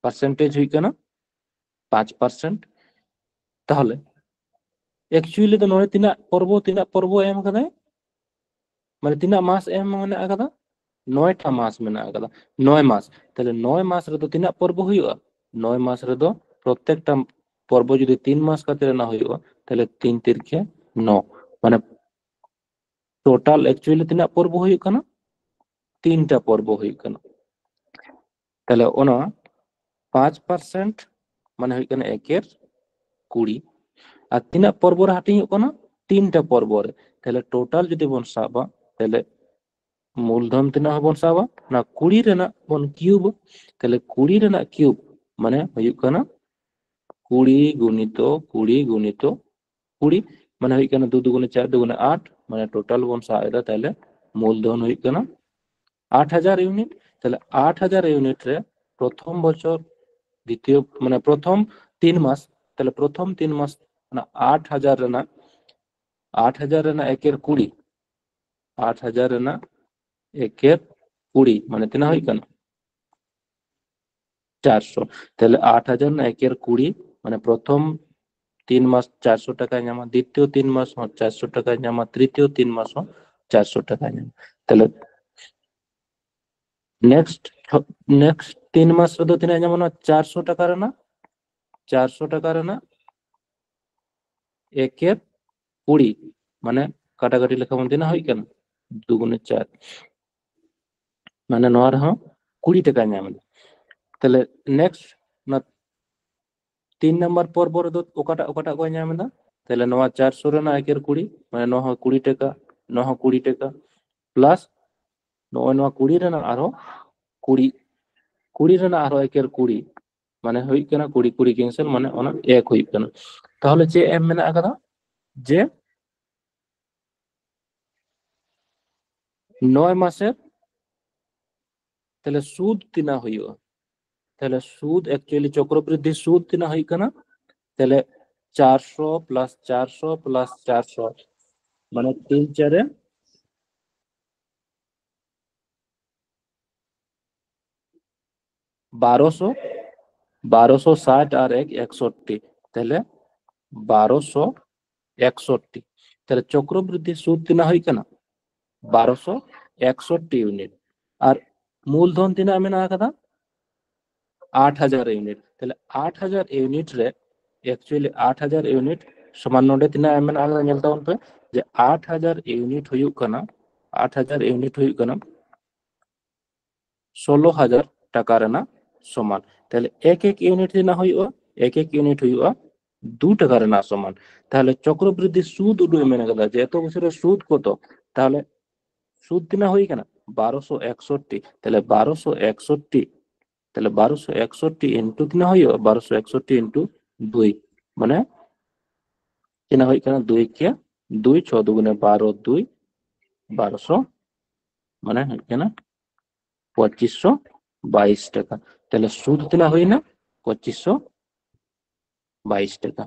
পার্সেন্টেজ হই কানা 5% তাহলে एक्चुअली तो नोरे तीना पर्व एम कदा মানে তিনা মাস এম মানে আগাদা 9টা মাস মানে আগাদা 9 মাস তাহলে 9 মাস রে তো তিনা পর্ব হইউয়া 9 মাস রে তো প্রত্যেকটা পর্ব যদি 3 মাস কাতে না হইউয়া তাহলে 3 তিরকে 9 মানে টোটাল एक्चुअली তিনা পর্ব হইউক কানা 3টা পর্ব হইউক কানা তাহলে ওনা 5% মানে হইউক কানা 1 এর 20 আর তিনা পর্বর হাটিং হইউক কানা 3টা পর্বরে তাহলে টোটাল যদি বন সাবা তাহলে মূলধন তিনা হবন সাবা না 20 রেনা বন কিউব তাহলে 20 রেনা কিউব মানে হইউক কানা 20 গুণিত 20 গুণিত 20 মানে হইউক কানা 2 দুগুণে 4 দুগুণে 8 মানে টোটাল বন সাইদা তাহলে মূলধন হইউক কানা 8000 ইউনিট তাহলে 8000 ইউনিট রে প্রথম বছর দ্বিতীয় মানে প্রথম 3 মাস তাহলে প্রথম 3 মাস মানে 8000 রেনা 8000 রেনা 1 এর 20 8000 রেনা 1 এর 20 মানে তিনা হই কানা 400 তাহলে 8000 না 1 এর 20 মানে প্রথম 3 মাস 400 টাকায় নামা দ্বিতীয় 3 মাস 400 টাকায় নামা তৃতীয় 3 মাস 400 টাকায় নামা তাহলে নেক্সট 3 মাস রে তো তিনা যেমন 400 টাকা রে না 400 টাকা রে না 1 এর 20 মানে কাটাকাটি লেখা মন তিনা হই কেন 2 গুণে 4 মানে নর হ 20 টাকা নামা তাহলে নেক্সট না 3 নাম্বার পর্ব রে তো ওকাটা কই নামা দা তাহলে নয়া 400 রে না 1 এর 20 মানে নহ 20 টাকা নহ 20 টাকা প্লাস নয়া 20 রে না আরো 20 20 রে না আরো 1 এর 20 মানে হই কেনা 20 20 ক্যান্সেল মানে ওনা 1 হই কেনা তাহলে যে এম মেনা আকাদা যে 9 মাসের তাহলে সুদ তিনা হইও তাহলে সুদ एक्चुअली চক্রবৃদ্ধি সুদ তিনা হই কেনা তাহলে 400 প্লাস 400 প্লাস 400 মানে 3 4 1200, 1260 আর 1 61, তাহলে 1261। তাহলে চক্রবৃদ্ধি সুদ তিনা হই কেনা 1261 ইউনিট। আর মূলধন তিনা মেনা kada 8000 ইউনিট। তাহলে 8000 ইউনিট রে एक्चुअली 8000 यूनिट समान नोडे तिना एमन आला नेल तावन पे जे 8000 यूनिट हुयुक कना 8000 यूनिट हुयुक कना 16000 টাকা রেনা সমান। তাহলে এক এক ইউনিট না হইও এক এক ইউনিট হইও 2 টাকা রেনা সমান। তাহলে চক্রবৃদ্ধি সুদ উডুই মেনে গেল যে এত বছরের সুদ কত, তাহলে সুদ দিনা হই কেনা 1261। তাহলে 1261, তাহলে 1261 ইন্টু দিনা হইও 1261 ইন্টু 2 মানে তিনা হই কেনা 2 কে 2 6 দুগুণে 12 2 1200 মানে হই কেনা 2522 টাকা। তাহলে সুদ তিনা হই না 2522 টাকা।